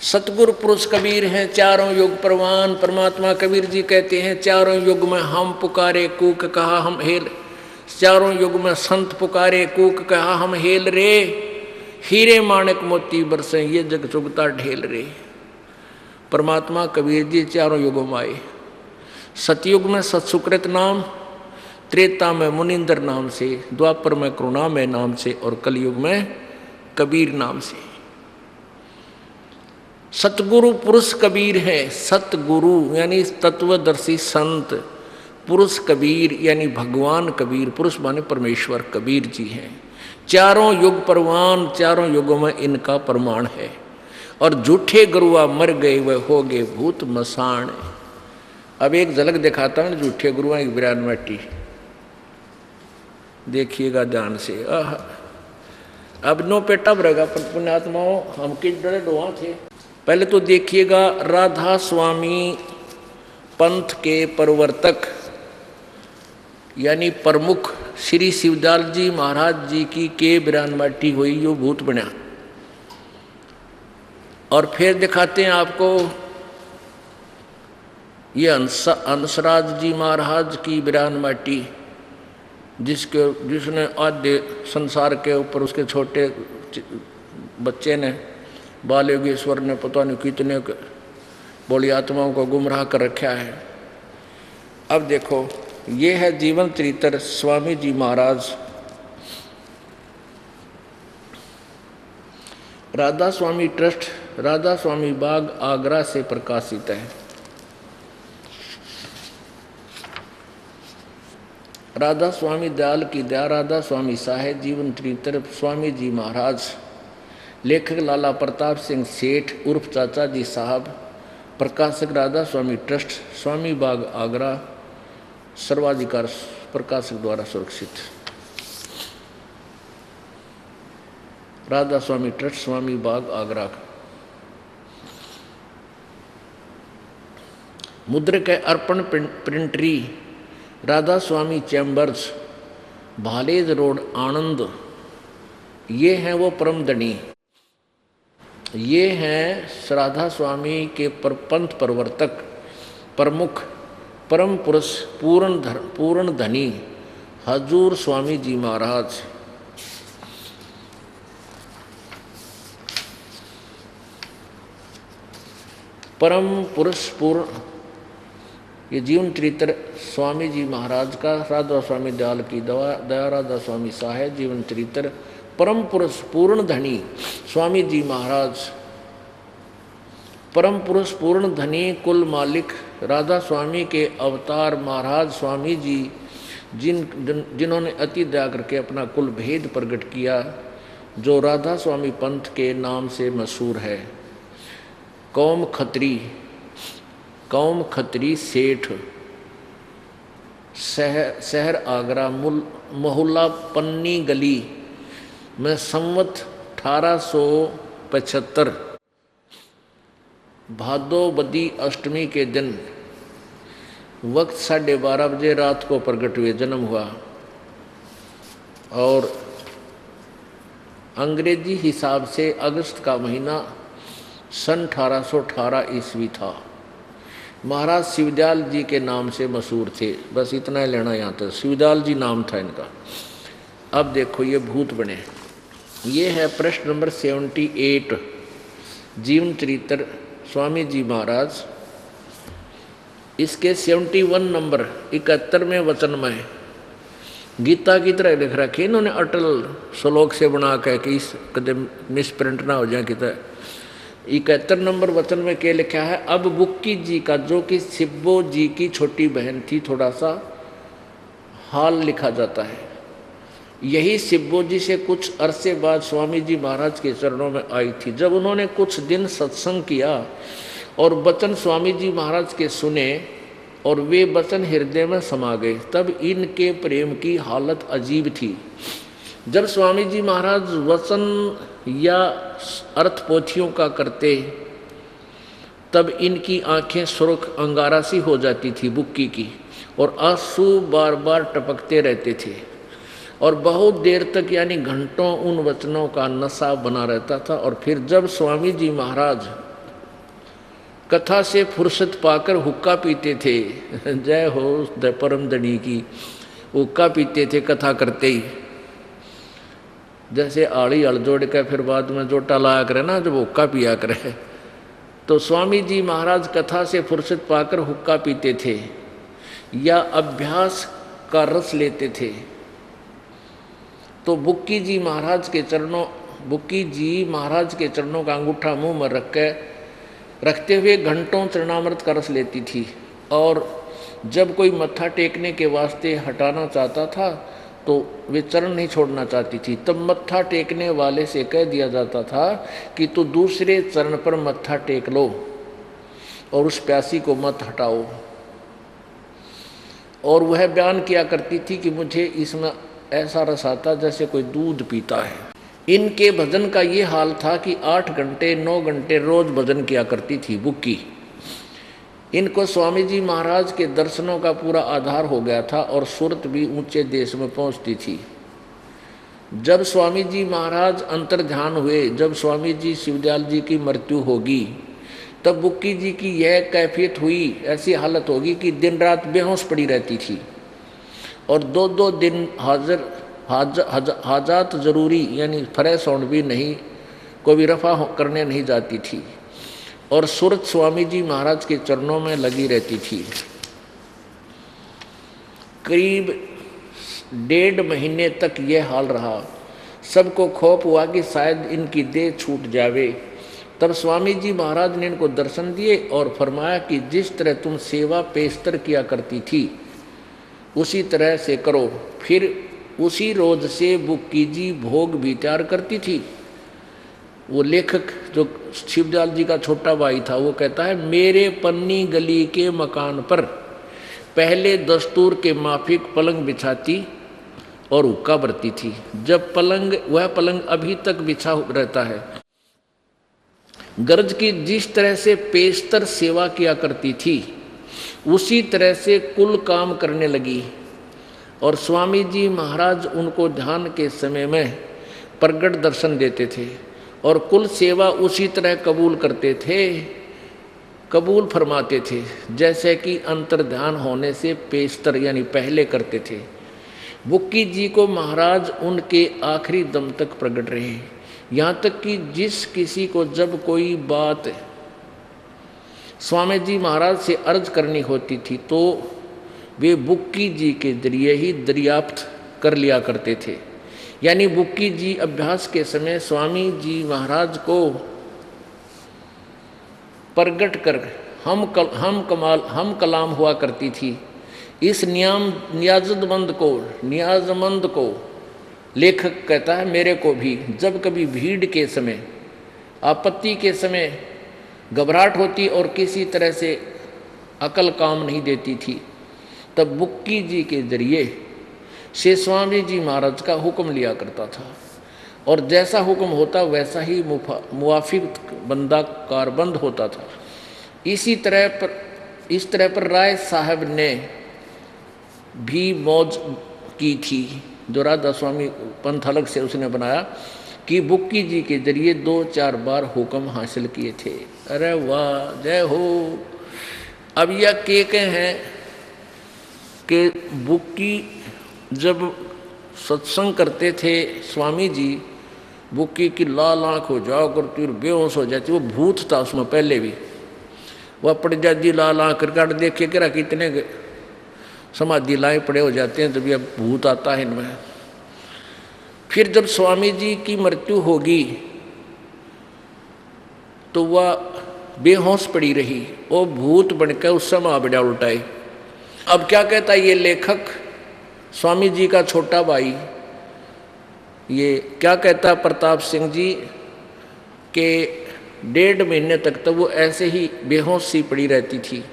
सतगुरु पुरुष कबीर हैं चारों युग परवान। परमात्मा कबीर जी कहते हैं चारों युग में हम पुकारे कूक कहा हम हेल, चारों युग में संत पुकारे कूक कहा हम हेल रे, हीरे माणक मोती बरसे ये जग चुगता ढेल रे। परमात्मा कबीर जी चारों युगों में आए। सतयुग में सत्सुकृत नाम, त्रेता में मुनिंदर नाम से, द्वापर में करुणामय नाम से, और कलयुग में कबीर नाम से। सतगुरु पुरुष कबीर है। सतगुरु यानी तत्वदर्शी संत, पुरुष कबीर यानी भगवान कबीर, पुरुष माने परमेश्वर कबीर जी हैं। चारों युग परवान, चारों युगों में इनका प्रमाण है। और झूठे गुरुआ मर गए वह हो गए भूत मसान। अब एक झलक दिखाता हूँ झूठे गुरुआ की बिरान माटी, देखिएगा ध्यान से। अब नो पेटा भरेगा पुण्यात्माओं, हम किस डरे डोहा थे। पहले तो देखिएगा राधा स्वामी पंथ के प्रवर्तक यानी प्रमुख श्री शिवदाल जी महाराज जी की के बिरान माटी हुई जो भूत बना। और फिर दिखाते हैं आपको ये हंसराज जी महाराज की बिरान माटी, जिसने आधे संसार के ऊपर उसके छोटे बच्चे ने, बाल योगेश्वर ने पता नहीं कितने बोली आत्माओं को गुमराह कर रखा है। अब देखो ये है जीवन चरित्र स्वामी जी महाराज। राधा स्वामी ट्रस्ट, राधा स्वामी बाग आगरा से प्रकाशित है। राधा स्वामी दयाल की दया, राधा स्वामी साहेब जीवन चरित्र स्वामी जी महाराज लेखक लाला प्रताप सिंह सेठ उर्फ चाचा जी साहब, प्रकाशक राधा स्वामी ट्रस्ट, स्वामी बाग आगरा, सर्वाधिकार प्रकाशक द्वारा सुरक्षित। राधा स्वामी ट्रस्ट, स्वामी बाग आगरा। मुद्रक है अर्पण प्रिंटरी, राधा स्वामी चैम्बर्स, भालेज रोड, आनंद। ये हैं वो परम धनी, ये हैं राधा स्वामी के पंथ प्रवर्तक, प्रमुख, परम पुरुष, पूर्ण धनी हजूर स्वामी जी महाराज। परम पुरुष पूर्ण, ये जीवन चरित्र स्वामी जी महाराज का, राधा स्वामी दयाल की दया राधा स्वामी साहेब जीवन चरित्र, परम पुरुष पूर्ण धनी स्वामी जी महाराज, परम पुरुष पूर्ण धनी कुल मालिक राधा स्वामी के अवतार महाराज स्वामी जी, जिन्होंने अति दया करके अपना कुल भेद प्रकट किया, जो राधा स्वामी पंथ के नाम से मशहूर है। कौम खत्री सेठ, शहर आगरा, मोहल्ला पन्नी गली में संवत 1875 भादो बदी अष्टमी के दिन वक्त 12:30 बजे रात को प्रकट हुए, जन्म हुआ। और अंग्रेजी हिसाब से अगस्त का महीना सन 1818 ईस्वी था। महाराज शिवदयाल जी के नाम से मशहूर थे, बस इतना ही लेना यहाँ तक, शिवदयाल जी नाम था इनका। अब देखो ये भूत बने, ये है प्रश्न नंबर 78, जीवन चरित्र स्वामी जी महाराज। इसके 71 नंबर 71वें वचन में गीता की तरह लिख रखे इन्होंने, अटल श्लोक से बना के कि इस कदम मिसप्रिंट ना हो जाए कि 71 नंबर वचन में क्या लिखा है। अब बुक्की जी का, जो कि सिब्बो जी की छोटी बहन थी, थोड़ा सा हाल लिखा जाता है। यही सिब्बो जी से कुछ अरसे बाद स्वामी जी महाराज के चरणों में आई थी। जब उन्होंने कुछ दिन सत्संग किया और वचन स्वामी जी महाराज के सुने और वे वचन हृदय में समा गए, तब इनके प्रेम की हालत अजीब थी। जब स्वामी जी महाराज वचन या अर्थ पोथियों का करते, तब इनकी आंखें सुर्ख अंगारा सी हो जाती थी बुक्की की, और आंसू बार बार टपकते रहते थे, और बहुत देर तक यानी घंटों उन वचनों का नशा बना रहता था। और फिर जब स्वामी जी महाराज कथा से फुर्सत पाकर हुक्का पीते थे, जय हो परम धनी की, हुक्का पीते थे कथा करते ही, जैसे आड़ी हल जोड़ के फिर बाद में जोटा लाया करे ना, जब हुक्का पिया करे, तो स्वामी जी महाराज कथा से फुर्सत पाकर हुक्का पीते थे या अभ्यास का रस लेते थे। तो बुक्की जी महाराज के चरणों का अंगूठा मुंह में रखते हुए घंटों चरणामृत का रस लेती थी। और जब कोई मत्था टेकने के वास्ते हटाना चाहता था तो वे चरण नहीं छोड़ना चाहती थी, तब मत्था टेकने वाले से कह दिया जाता था कि तू दूसरे चरण पर मत्था टेक लो और उस प्यासी को मत हटाओ। और वह बयान किया करती थी कि मुझे इसमें ऐसा रस आता जैसे कोई दूध पीता है। इनके भजन का ये हाल था कि 8 घंटे 9 घंटे रोज भजन किया करती थी बुक्की। इनको स्वामी जी महाराज के दर्शनों का पूरा आधार हो गया था और सूरत भी ऊंचे देश में पहुंचती थी। जब स्वामी जी महाराज अंतर्ध्यान हुए, जब स्वामी जी शिवदयाल जी की मृत्यु होगी, तब बुक्की जी की यह कैफियत हुई, ऐसी हालत होगी कि दिन रात बेहोश पड़ी रहती थी और 2-2 दिन हाजात जरूरी यानी फ्रेश होने भी नहीं, को भी रफा करने नहीं जाती थी और सूरत स्वामी जी महाराज के चरणों में लगी रहती थी। करीब 1.5 महीने तक यह हाल रहा। सबको खौफ हुआ कि शायद इनकी देह छूट जावे। तब स्वामी जी महाराज ने इनको दर्शन दिए और फरमाया कि जिस तरह तुम सेवा पेशतर किया करती थी उसी तरह से करो। फिर उसी रोज से बुक्की जी भोग भी तैयार करती थी। वो लेखक जो शिवदयाल जी का छोटा भाई था वो कहता है, मेरे पन्नी गली के मकान पर पहले दस्तूर के माफिक पलंग बिछाती और हुक्का भरती थी। जब पलंग, वह पलंग अभी तक बिछा रहता है। गर्ज की जिस तरह से पेशतर सेवा किया करती थी उसी तरह से कुल काम करने लगी और स्वामी जी महाराज उनको ध्यान के समय में प्रगट दर्शन देते थे और कुल सेवा उसी तरह कबूल करते थे, कबूल फरमाते थे जैसे कि अंतर्ध्यान होने से पेशतर यानी पहले करते थे। बुक्की जी को महाराज उनके आखिरी दम तक प्रकट रहे, यहाँ तक कि जिस किसी को जब कोई बात स्वामी जी महाराज से अर्ज करनी होती थी तो वे बुक्की जी के जरिए ही दरियाफ्त कर लिया करते थे। यानी बुक्की जी अभ्यास के समय स्वामी जी महाराज को प्रगट कर हम कलाम हुआ करती थी। इस नियाजमंद को लेखक कहता है, मेरे को भी जब कभी भीड़ के समय, आपत्ति के समय घबराहट होती और किसी तरह से अकल काम नहीं देती थी, तब बुक्की जी के जरिए से स्वामी जी महाराज का हुक्म लिया करता था और जैसा हुक्म होता वैसा ही मुवाफिक बंदा कारबंद होता था। इस तरह पर राय साहब ने भी मौज की थी, जो राधा स्वामी पंथ अलग से उसने बनाया कि बुक्की जी के जरिए 2-4 बार हुक्म हासिल किए थे। अरे वाह, जय हो। अब यह के हैं कि बुक्की जब सत्संग करते थे स्वामी जी, बुक्की की लाल आँख हो जाओ करती और बेहोश हो जाती। वो भूत था उसमें पहले भी, वह पड़ जाती लाल आँख कर देखे करा कितने समाधि लाए पड़े हो जाते हैं, जब यह भूत आता है इनमें। फिर जब स्वामी जी की मृत्यु होगी तो वह बेहोश पड़ी रही, वो भूत बनकर उस समय बड़ा उल्टाए। अब क्या कहता है ये लेखक, स्वामी जी का छोटा भाई, ये क्या कहता प्रताप सिंह जी के 1.5 महीने तक तो वो ऐसे ही बेहोश सी पड़ी रहती थी।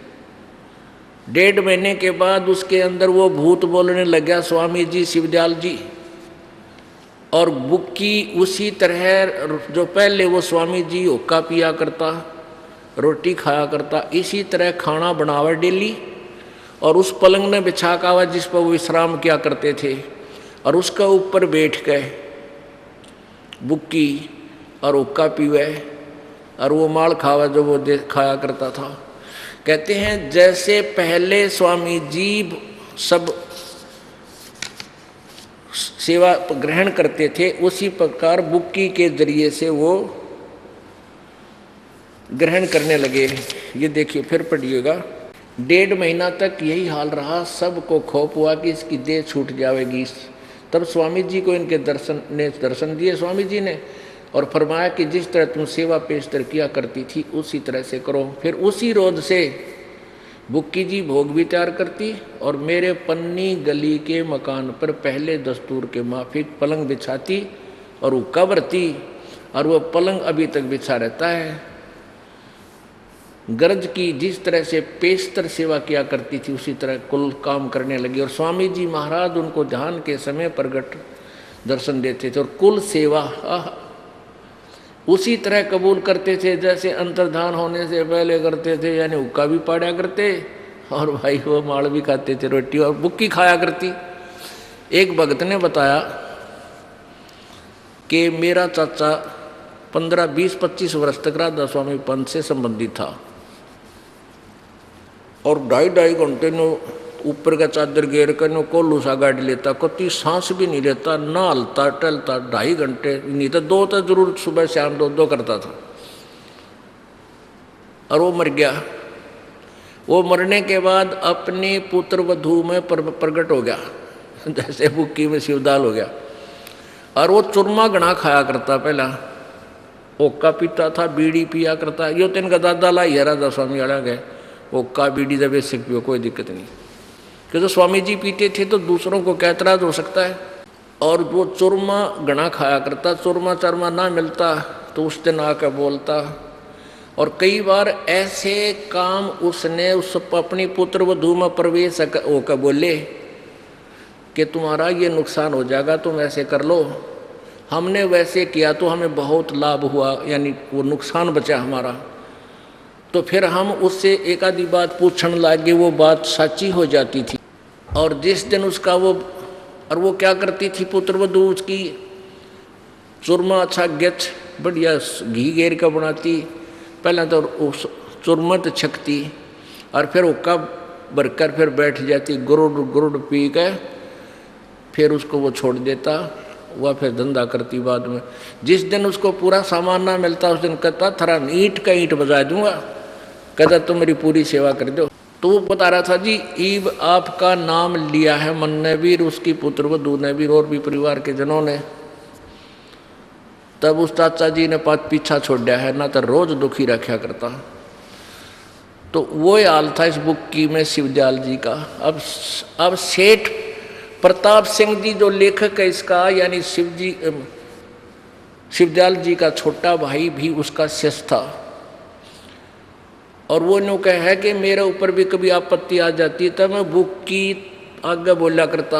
1.5 महीने के बाद उसके अंदर वो भूत बोलने लग गया, स्वामी जी शिवदयाल जी। और बुक्की उसी तरह जो पहले वो स्वामी जी हुक्का पिया करता, रोटी खाया करता, इसी तरह खाना बनावा डेली और उस पलंग में बिछा का हुआ जिस पर वो विश्राम किया करते थे और उसका ऊपर बैठ गए बुक्की और हुक्का पीवे और वो माल खावा जो वो खाया करता था। कहते हैं जैसे पहले स्वामी जी सब सेवा ग्रहण करते थे उसी प्रकार बुक्की के जरिए से वो ग्रहण करने लगे। ये देखिए फिर पढ़िएगा। 1.5 महीना तक यही हाल रहा, सबको खौफ हुआ कि इसकी देह छूट जाएगी। तब स्वामी जी को इनके दर्शन दिए स्वामी जी ने और फरमाया कि जिस तरह तुम सेवा पेशतर किया करती थी उसी तरह से करो। फिर उसी रोज से बुक्की जी भोग भी तैयार करती और मेरे पन्नी गली के मकान पर पहले दस्तूर के माफिक पलंग बिछाती और वो कब्रती और वो पलंग अभी तक बिछा रहता है। गरज की जिस तरह से पेशतर सेवा किया करती थी उसी तरह कुल काम करने लगी और स्वामी जी महाराज उनको ध्यान के समय प्रगट दर्शन देते थे और कुल सेवा उसी तरह कबूल करते थे जैसे अंतर्धान होने से पहले करते थे। यानी हुक्का भी पाड़ा करते और भाई वो माड़ भी खाते थे, रोटी और बुक्की खाया करती। एक भगत ने बताया कि मेरा चाचा 15, 20, 25 वर्ष तक राधा स्वामी पंथ से संबंधित था और 2.5 घंटे ने ऊपर का चादर घेर कर नो कोल्लू सा गाड़ी लेता, कति सांस भी नहीं लेता, ना हलता टलता। 2.5 घंटे नहीं तो 2 तो जरूर सुबह शाम 2 करता था और वो मर गया। वो मरने के बाद अपने पुत्र वधू में प्रकट हो गया जैसे बुक्की में शिवदाल हो गया और वो चूरमा घना खाया करता। पहला हुक्का पीता था, बीड़ी पिया करता। यो तो इनका दादा लाई है राधा स्वामी वाला गए, हुक्का बीड़ी जब बेसिक पियो कोई दिक्कत नहीं, क्योंकि तो स्वामी जी पीते थे तो दूसरों को क्या एतराज हो सकता है। और वो चूरमा घना खाया करता, चूरमा चारमा ना मिलता तो उस दिन आकर बोलता। और कई बार ऐसे काम उसने उस अपनी पुत्र वधू में प्रवेश होकर बोले कि तुम्हारा ये नुकसान हो जाएगा, तुम ऐसे कर लो। हमने वैसे किया तो हमें बहुत लाभ हुआ, यानी वो नुकसान बचा हमारा। तो फिर हम उससे एक आधी बात पूछने लगे, वो बात सच्ची हो जाती थी। और जिस दिन उसका वो क्या करती थी पुत्र वधू, उसकी चूरमा अच्छा गेच बढ़िया घी घेर का बनाती। पहले तो उस चूरमा तो छकती और फिर हुक्का भरकर फिर बैठ जाती, गुरुड़ गुरुड़ पी के फिर उसको वो छोड़ देता। वह फिर धंधा करती बाद में। जिस दिन उसको पूरा सामान ना मिलता उस दिन कहता थरा ईंट का ईंट बजा दूंगा, कहता तुम मेरी पूरी सेवा कर दो। तो वो बता रहा था जी ईब आपका नाम लिया है मन ने भी, उसकी पुत्र वधू ने भी और भी परिवार के जनों ने। तब उस चाचा जी ने पीछा छोड़ा है, ना तो रोज दुखी रखा करता। तो वो हाल था इस बुक की में शिवदयाल जी का। अब सेठ प्रताप सिंह जी जो लेखक है इसका, यानी शिवदयाल जी का छोटा भाई भी उसका शिष्य था। और वो नो कह है कि मेरे ऊपर भी कभी आपत्ति आ जाती तब मैं बुक की आगे बोला करता,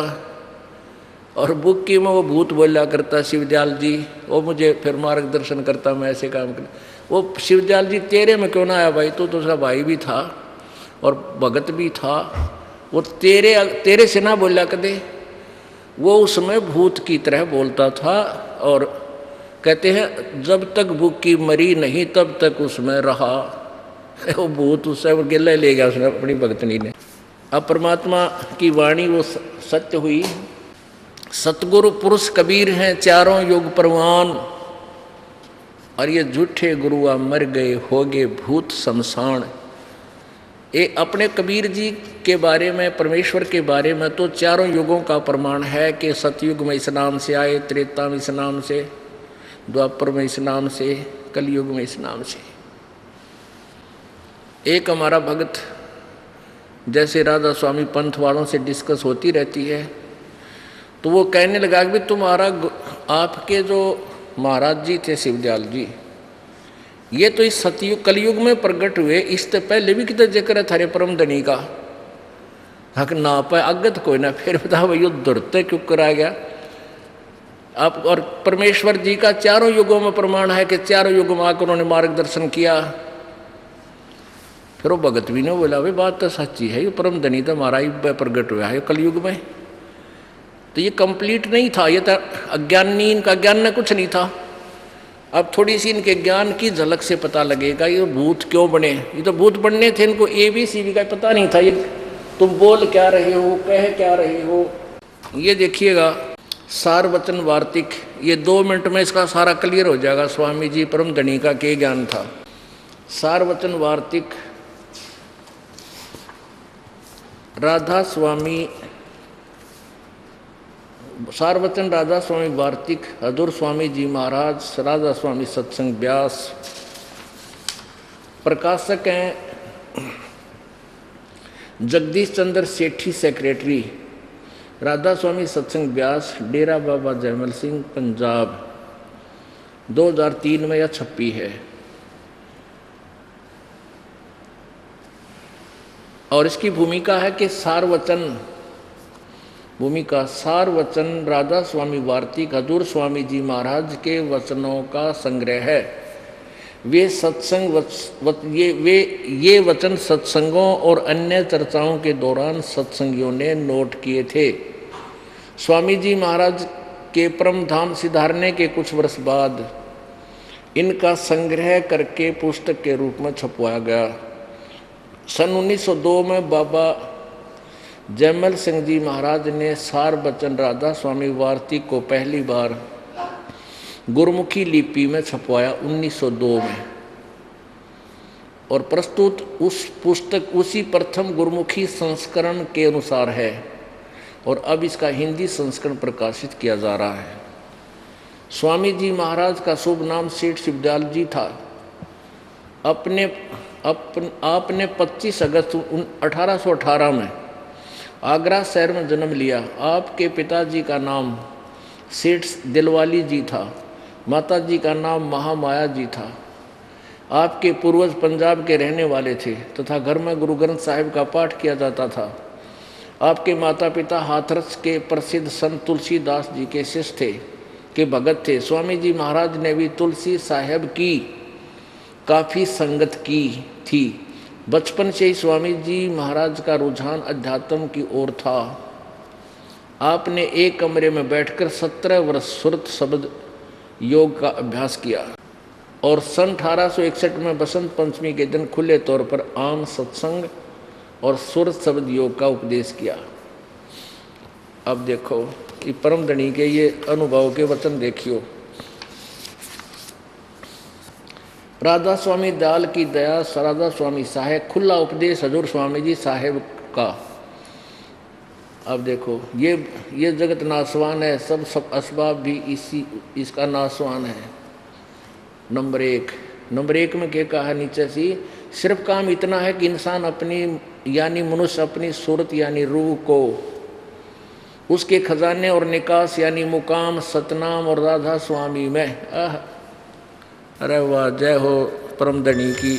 और बुक की में वो भूत बोला करता शिवदयाल जी। वो मुझे फिर मार्गदर्शन करता, मैं ऐसे काम कर। वो शिवदयाल जी तेरे में क्यों ना आया भाई, तू तो उसका भाई भी था और भगत भी था, वो तेरे से ना बोला कदे। वो उसमें भूत की तरह बोलता था। और कहते हैं जब तक बुक की मरी नहीं तब तक उसमें रहा। वो भूत उससे गिले ले गया उसने अपनी भगतनी ने। अब परमात्मा की वाणी वो सत्य हुई। सतगुरु पुरुष कबीर हैं चारों युग परवान, और ये झूठे गुरुआ मर गए हो गए भूत शमशान। ये अपने कबीर जी के बारे में, परमेश्वर के बारे में तो चारों युगों का प्रमाण है कि सतयुग में इस नाम से आए, त्रेता में इस नाम से, द्वापर में इस नाम से, कलयुग में इस नाम से। एक हमारा भगत जैसे राधा स्वामी पंथ वालों से डिस्कस होती रहती है, तो वो कहने लगा कि तुम्हारा आपके जो महाराज जी थे शिवदयाल जी, ये तो इस सतयुग कलयुग में प्रकट हुए, इससे पहले भी कितना जिक्र है थारे परम धनी का। हक ना पाए अगत कोई ना। फिर बता भाई युद्ध दुरते क्यों करा गया आप। और परमेश्वर जी का चारों युगों में प्रमाण है कि चारों युगों में आकर उन्होंने मार्गदर्शन किया। फिर वो भगत भी ने बोला भाई बात तो सच्ची है, ये परम धनी तो हमारा ही प्रकट हुआ है कलयुग में। तो ये कंप्लीट नहीं था, ये तो अज्ञानी, इनका ज्ञान न कुछ नहीं था। अब थोड़ी सी इनके ज्ञान की झलक से पता लगेगा ये भूत क्यों बने। ये तो भूत बनने थे, इनको ABCD का पता नहीं था। ये तुम बोल क्या रहे हो, कह क्या रहे हो। ये देखिएगा सार वचन वार्तिक, ये 2 मिनट में इसका सारा क्लियर हो जाएगा स्वामी जी परम धनी का क्या ज्ञान था। सार वचन वार्तिक राधा स्वामी, सारवचन राधा स्वामी वार्तिक, हजूर स्वामी जी महाराज, राधा स्वामी सत्संग व्यास। प्रकाशक हैं जगदीश चंद्र सेठी, सेक्रेटरी राधा स्वामी सत्संग व्यास, डेरा बाबा जयमल सिंह, पंजाब। 2003 में यह छपी है। और इसकी भूमिका है कि भूमिका सार वचन राधा स्वामी वार्तिक हजूर स्वामी जी महाराज के वचनों का संग्रह है। वे सत्संग ये वचन सत्संगों और अन्य चर्चाओं के दौरान सत्संगियों ने नोट किए थे। स्वामी जी महाराज के परम धाम सिधारने के कुछ वर्ष बाद इनका संग्रह करके पुस्तक के रूप में छपवाया गया। सन 1902 में बाबा जयमल सिंह जी महाराज ने सार वचन राधा स्वामी वार्तिक को पहली बार गुरमुखी लिपि में छपवाया 1902 में। और प्रस्तुत उस पुस्तक उसी प्रथम गुरमुखी संस्करण के अनुसार है। और अब इसका हिंदी संस्करण प्रकाशित किया जा रहा है। स्वामी जी महाराज का शुभ नाम सेठ शिवदयाल जी था। आपने 25 अगस्त 1818 में आगरा शहर में जन्म लिया। आपके पिताजी का नाम सेठ दिलवाली जी था माता जी का नाम महामाया जी था। आपके पूर्वज पंजाब के रहने वाले थे तथा घर में गुरु ग्रंथ साहिब का पाठ किया जाता था। आपके माता पिता हाथरस के प्रसिद्ध संत तुलसीदास जी के शिष्य थे, के भगत थे। स्वामी जी महाराज ने भी तुलसी साहिब की काफ़ी संगत की थी। बचपन से ही स्वामी जी महाराज का रुझान अध्यात्म की ओर था। आपने एक कमरे में बैठकर 17 वर्ष सुरत शब्द योग का अभ्यास किया और सन 1861 में बसंत पंचमी के दिन खुले तौर पर आम सत्संग और सुरत शब्द योग का उपदेश किया। अब देखो ये परम धनी के ये अनुभव के वचन देखियो। राधा स्वामी दयाल की दया, राधा स्वामी साहेब, खुला उपदेश हजूर स्वामी जी साहेब का। अब देखो ये जगत नासवान है, सब असबाब भी इसका नासवान है। नंबर एक में क्या कहा नीचे से, सिर्फ काम इतना है कि इंसान अपनी यानी मनुष्य अपनी सूरत यानी रूह को उसके खजाने और निकास यानी मुकाम सतनाम और राधा स्वामी में, अरे वाह, जय हो परम धनी की।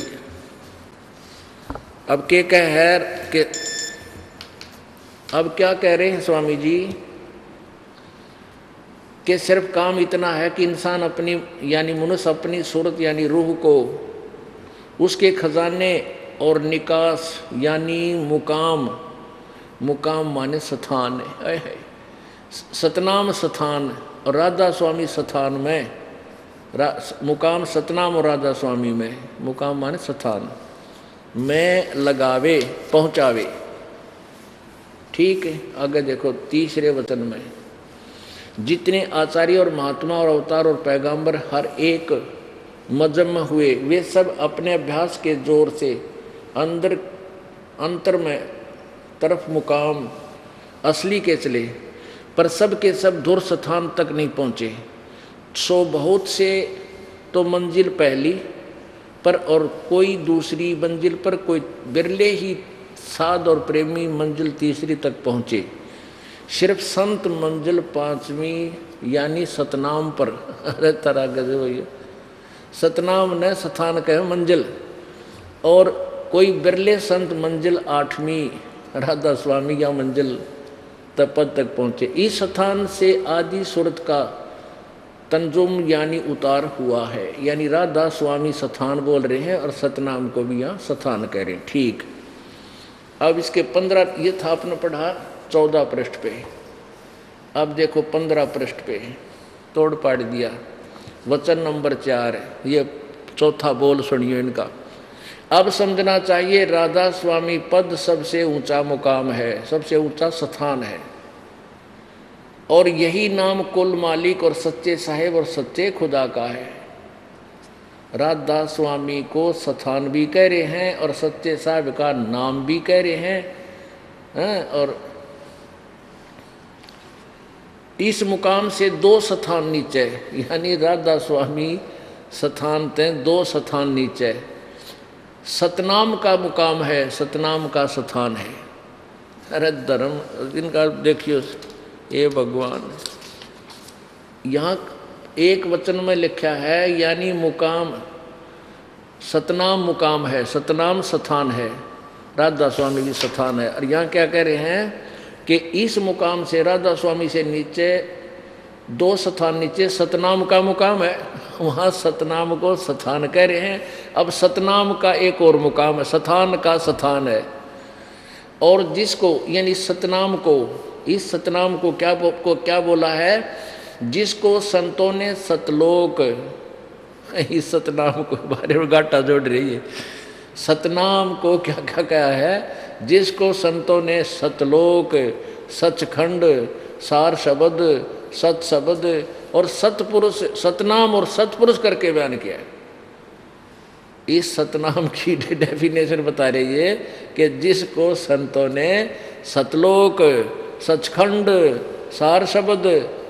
अब के कह है कि अब क्या कह रहे हैं स्वामी जी कि सिर्फ काम इतना है कि इंसान अपनी यानी मनुष्य अपनी सूरत यानी रूह को उसके खजाने और निकास यानी मुकाम माने स्थान है, सतनाम स्थान और राधा स्वामी स्थान में, मुकाम सतनाम और राधा स्वामी में, मुकाम माने स्थान में लगावे पहुँचावे। ठीक है, आगे देखो तीसरे वचन में, जितने आचार्य और महात्मा और अवतार और पैगंबर हर एक मजहब में हुए, वे सब अपने अभ्यास के जोर से अंतर में तरफ मुकाम असली के चले, पर सब के सब दूर स्थान तक नहीं पहुँचे। सो बहुत से तो मंजिल पहली पर और कोई दूसरी मंजिल पर, कोई बिरले ही साध और प्रेमी मंजिल तीसरी तक पहुँचे। सिर्फ संत मंजिल पांचवी यानी सतनाम पर, अरे तरह गजब भैया, सतनाम न स्थान कहे मंजिल, और कोई बिरले संत मंजिल आठवीं राधा स्वामी या मंजिल पद तक पहुँचे। इस स्थान से आदि सूरत का तंजुम यानी उतार हुआ है, यानी राधा स्वामी स्थान बोल रहे हैं और सतनाम को भी यहाँ स्थान कह रहे हैं। ठीक, अब इसके 15 ये था आपने पढ़ा 14 पृष्ठ पे। अब देखो 15 पृष्ठ पे तोड़ पाड़ दिया, वचन नंबर 4, ये चौथा बोल सुनियो इनका। अब समझना चाहिए राधा स्वामी पद सबसे ऊंचा मुकाम है, सबसे ऊंचा स्थान है, और यही नाम कुल मालिक और सच्चे साहेब और सच्चे खुदा का है। राधा स्वामी को स्थान भी कह रहे हैं और सच्चे साहेब का नाम भी कह रहे हैं, और इस मुकाम से 2 स्थान नीचे, यानी राधा स्वामी स्थान ते 2 स्थान नीचे सतनाम का मुकाम है, सतनाम का स्थान है। अरे धर्म इनका देखियो, ये भगवान यहाँ एक वचन में लिखा है, यानी मुकाम सतनाम मुकाम है, सतनाम स्थान है, राधा स्वामी जी स्थान है। और यहाँ क्या कह रहे हैं कि इस मुकाम से राधा स्वामी से नीचे 2 स्थान नीचे सतनाम का मुकाम है, वहाँ सतनाम को स्थान कह रहे हैं। अब सतनाम का एक और मुकाम है, स्थान का स्थान है, और जिसको यानी सतनाम को, इस सतनाम को क्या बोला है, जिसको संतों ने सतलोक, इस सतनाम को बारे में गाटा जोड़ रही है, सतनाम को क्या क्या कहा है, जिसको संतों ने सतलोक, सचखंड, सार शब्द, सत शब्द और सतपुरुष, सतनाम और सतपुरुष करके बयान किया है। इस सतनाम की डेफिनेशन बता रही है कि जिसको संतों ने सतलोक, सचखंड, सार शब्द,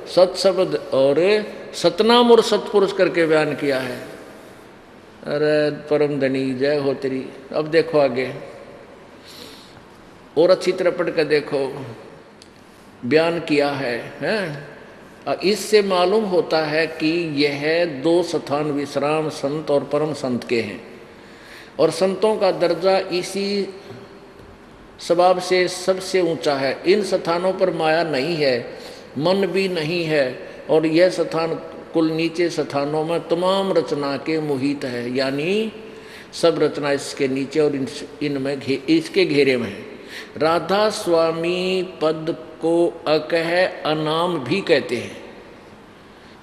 सत शब्द और सतनाम और सतपुरुष करके बयान किया है। अरे परम धनी जय हो तेरी। अब देखो आगे और अच्छी तरह पढ़ कर देखो, बयान किया है, हैं? इससे मालूम होता है कि यह दो स्थान विश्राम संत और परम संत के हैं, और संतों का दर्जा इसी स्वभाव से सबसे ऊंचा है। इन स्थानों पर माया नहीं है, मन भी नहीं है, और यह स्थान कुल नीचे स्थानों में तमाम रचना के मोहित है, यानी सब रचना इसके नीचे और इनमें इसके घेरे में है। राधा स्वामी पद को अकह अनाम भी कहते हैं,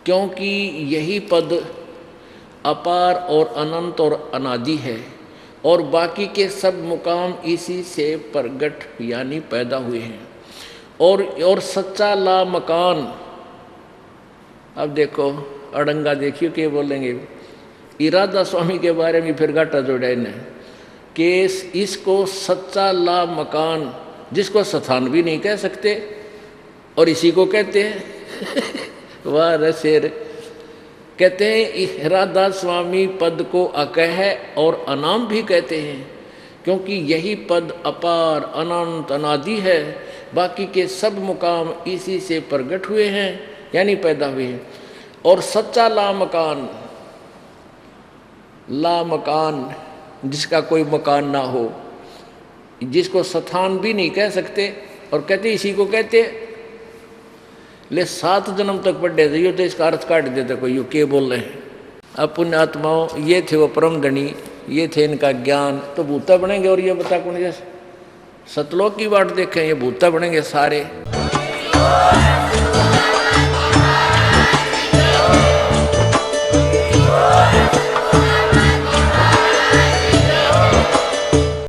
क्योंकि यही पद अपार और अनंत और अनादि है, और बाकी के सब मुकाम इसी से प्रगट यानी पैदा हुए हैं। और सच्चा ला मकान, अब देखो अड़ंगा देखियो क्या बोलेंगे, इरादा स्वामी के बारे में फिर घाटा जोड़ा इन्हें कि इसको सच्चा ला मकान, जिसको स्थान भी नहीं कह सकते और इसी को कहते हैं वाह रसेर, कहते हैं राधा स्वामी पद को अकह और अनाम भी कहते हैं, क्योंकि यही पद अपार अनंत अनादि है, बाकी के सब मुकाम इसी से प्रगट हुए हैं यानी पैदा हुए हैं। और सच्चा ला मकान जिसका कोई मकान ना हो, जिसको स्थान भी नहीं कह सकते और कहते इसी को कहते, ले 7 जन्म तक पढ़े थे, तो इसका अर्थ काट देते कोई यू के बोल रहे हैं। अब पुण्य आत्माओं ये थे वो परम धनी, ये थे इनका ज्ञान, तो भूता बनेंगे। और ये बता कौन जैसे सतलोक की बात देखें, ये भूता बनेंगे सारे।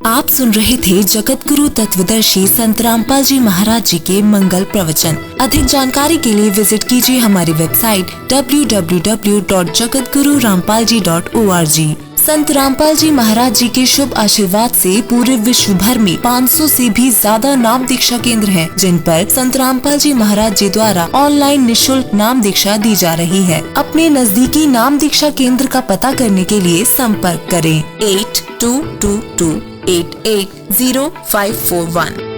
आप सुन रहे थे जगत गुरु तत्वदर्शी संत रामपाल जी महाराज जी के मंगल प्रवचन। अधिक जानकारी के लिए विजिट कीजिए हमारी वेबसाइट www.jagatgururampalji.org। संत रामपाल जी महाराज जी के शुभ आशीर्वाद से पूरे विश्व भर में 500 से भी ज्यादा नाम दीक्षा केंद्र हैं, जिन पर संत रामपाल जी महाराज जी द्वारा ऑनलाइन निःशुल्क नाम दीक्षा दी जा रही है। अपने नजदीकी नाम दीक्षा केंद्र का पता करने के लिए संपर्क करें 8222880541।